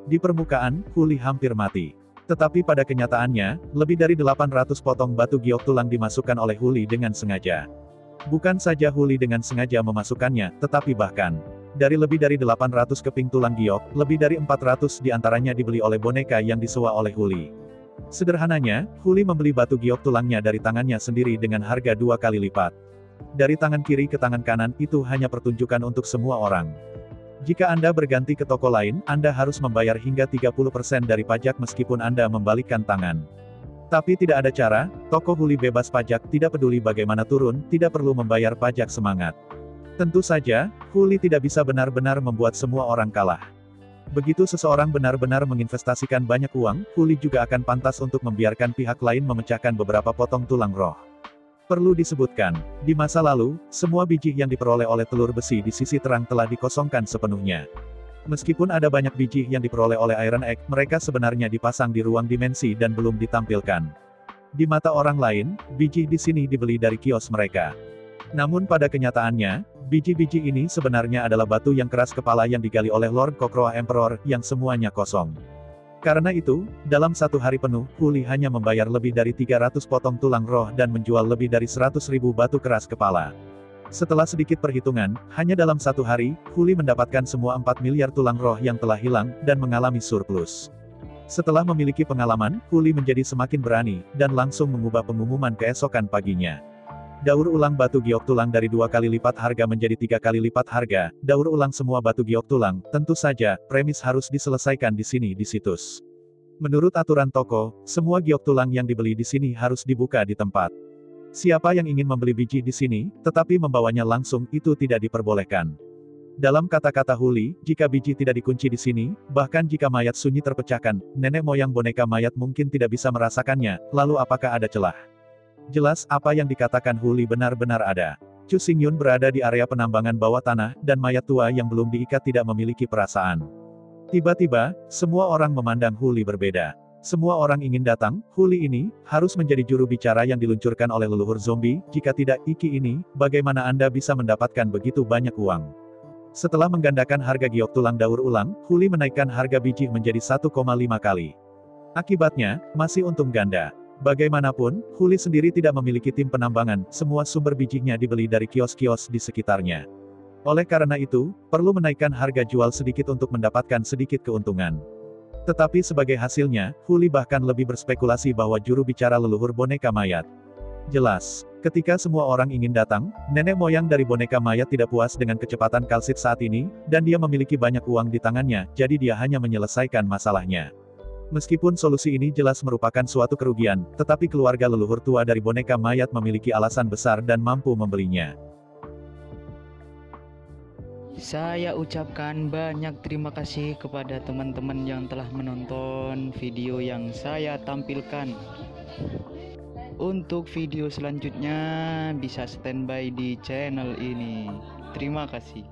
Di permukaan, Huli hampir mati. Tetapi pada kenyataannya, lebih dari 800 potong batu giok tulang dimasukkan oleh Huli dengan sengaja. Bukan saja Huli dengan sengaja memasukkannya, tetapi bahkan dari lebih dari 800 keping tulang giok, lebih dari 400 diantaranya dibeli oleh boneka yang disewa oleh Huli. Sederhananya, Huli membeli batu giok tulangnya dari tangannya sendiri dengan harga 2 kali lipat. Dari tangan kiri ke tangan kanan, itu hanya pertunjukan untuk semua orang. Jika Anda berganti ke toko lain, Anda harus membayar hingga 30% dari pajak meskipun Anda membalikkan tangan. Tapi tidak ada cara, toko Huli bebas pajak, tidak peduli bagaimana turun, tidak perlu membayar pajak semangat. Tentu saja, Huli tidak bisa benar-benar membuat semua orang kalah. Begitu seseorang benar-benar menginvestasikan banyak uang, Huli juga akan pantas untuk membiarkan pihak lain memecahkan beberapa potong tulang roh. Perlu disebutkan, di masa lalu, semua biji yang diperoleh oleh telur besi di sisi terang telah dikosongkan sepenuhnya. Meskipun ada banyak biji yang diperoleh oleh Iron Egg, mereka sebenarnya dipasang di ruang dimensi dan belum ditampilkan. Di mata orang lain, biji di sini dibeli dari kios mereka. Namun pada kenyataannya, biji-biji ini sebenarnya adalah batu yang keras kepala yang digali oleh Lord Kokroa Emperor, yang semuanya kosong. Karena itu, dalam 1 hari penuh, Huli hanya membayar lebih dari 300 potong tulang roh dan menjual lebih dari 100.000 batu keras kepala. Setelah sedikit perhitungan, hanya dalam 1 hari, Huli mendapatkan semua 4 miliar tulang roh yang telah hilang, dan mengalami surplus. Setelah memiliki pengalaman, Huli menjadi semakin berani, dan langsung mengubah pengumuman keesokan paginya. Daur ulang batu giok tulang dari 2 kali lipat harga menjadi 3 kali lipat harga, daur ulang semua batu giok tulang, tentu saja, premis harus diselesaikan di sini di situs. Menurut aturan toko, semua giok tulang yang dibeli di sini harus dibuka di tempat. Siapa yang ingin membeli biji di sini, tetapi membawanya langsung, itu tidak diperbolehkan. Dalam kata-kata Huli, jika biji tidak dikunci di sini, bahkan jika mayat sunyi terpecahkan, nenek moyang boneka mayat mungkin tidak bisa merasakannya, lalu apakah ada celah? Jelas, apa yang dikatakan Huli benar-benar ada. Chu Xingyun berada di area penambangan bawah tanah, dan mayat tua yang belum diikat tidak memiliki perasaan. Tiba-tiba, semua orang memandang Huli berbeda. Semua orang ingin datang, Huli ini, harus menjadi juru bicara yang diluncurkan oleh leluhur zombie, jika tidak, Iki ini, bagaimana Anda bisa mendapatkan begitu banyak uang? Setelah menggandakan harga giok tulang daur ulang, Huli menaikkan harga biji menjadi 1,5 kali. Akibatnya, masih untung ganda. Bagaimanapun, Huli sendiri tidak memiliki tim penambangan, semua sumber bijinya dibeli dari kios-kios di sekitarnya. Oleh karena itu, perlu menaikkan harga jual sedikit untuk mendapatkan sedikit keuntungan. Tetapi sebagai hasilnya, Huli bahkan lebih berspekulasi bahwa juru bicara leluhur boneka mayat. Jelas, ketika semua orang ingin datang, nenek moyang dari boneka mayat tidak puas dengan kecepatan Kalsit saat ini, dan dia memiliki banyak uang di tangannya, jadi dia hanya menyelesaikan masalahnya. Meskipun solusi ini jelas merupakan suatu kerugian, tetapi keluarga leluhur tua dari boneka mayat memiliki alasan besar dan mampu membelinya. Saya ucapkan banyak terima kasih kepada teman-teman yang telah menonton video yang saya tampilkan. Untuk video selanjutnya bisa standby di channel ini. Terima kasih.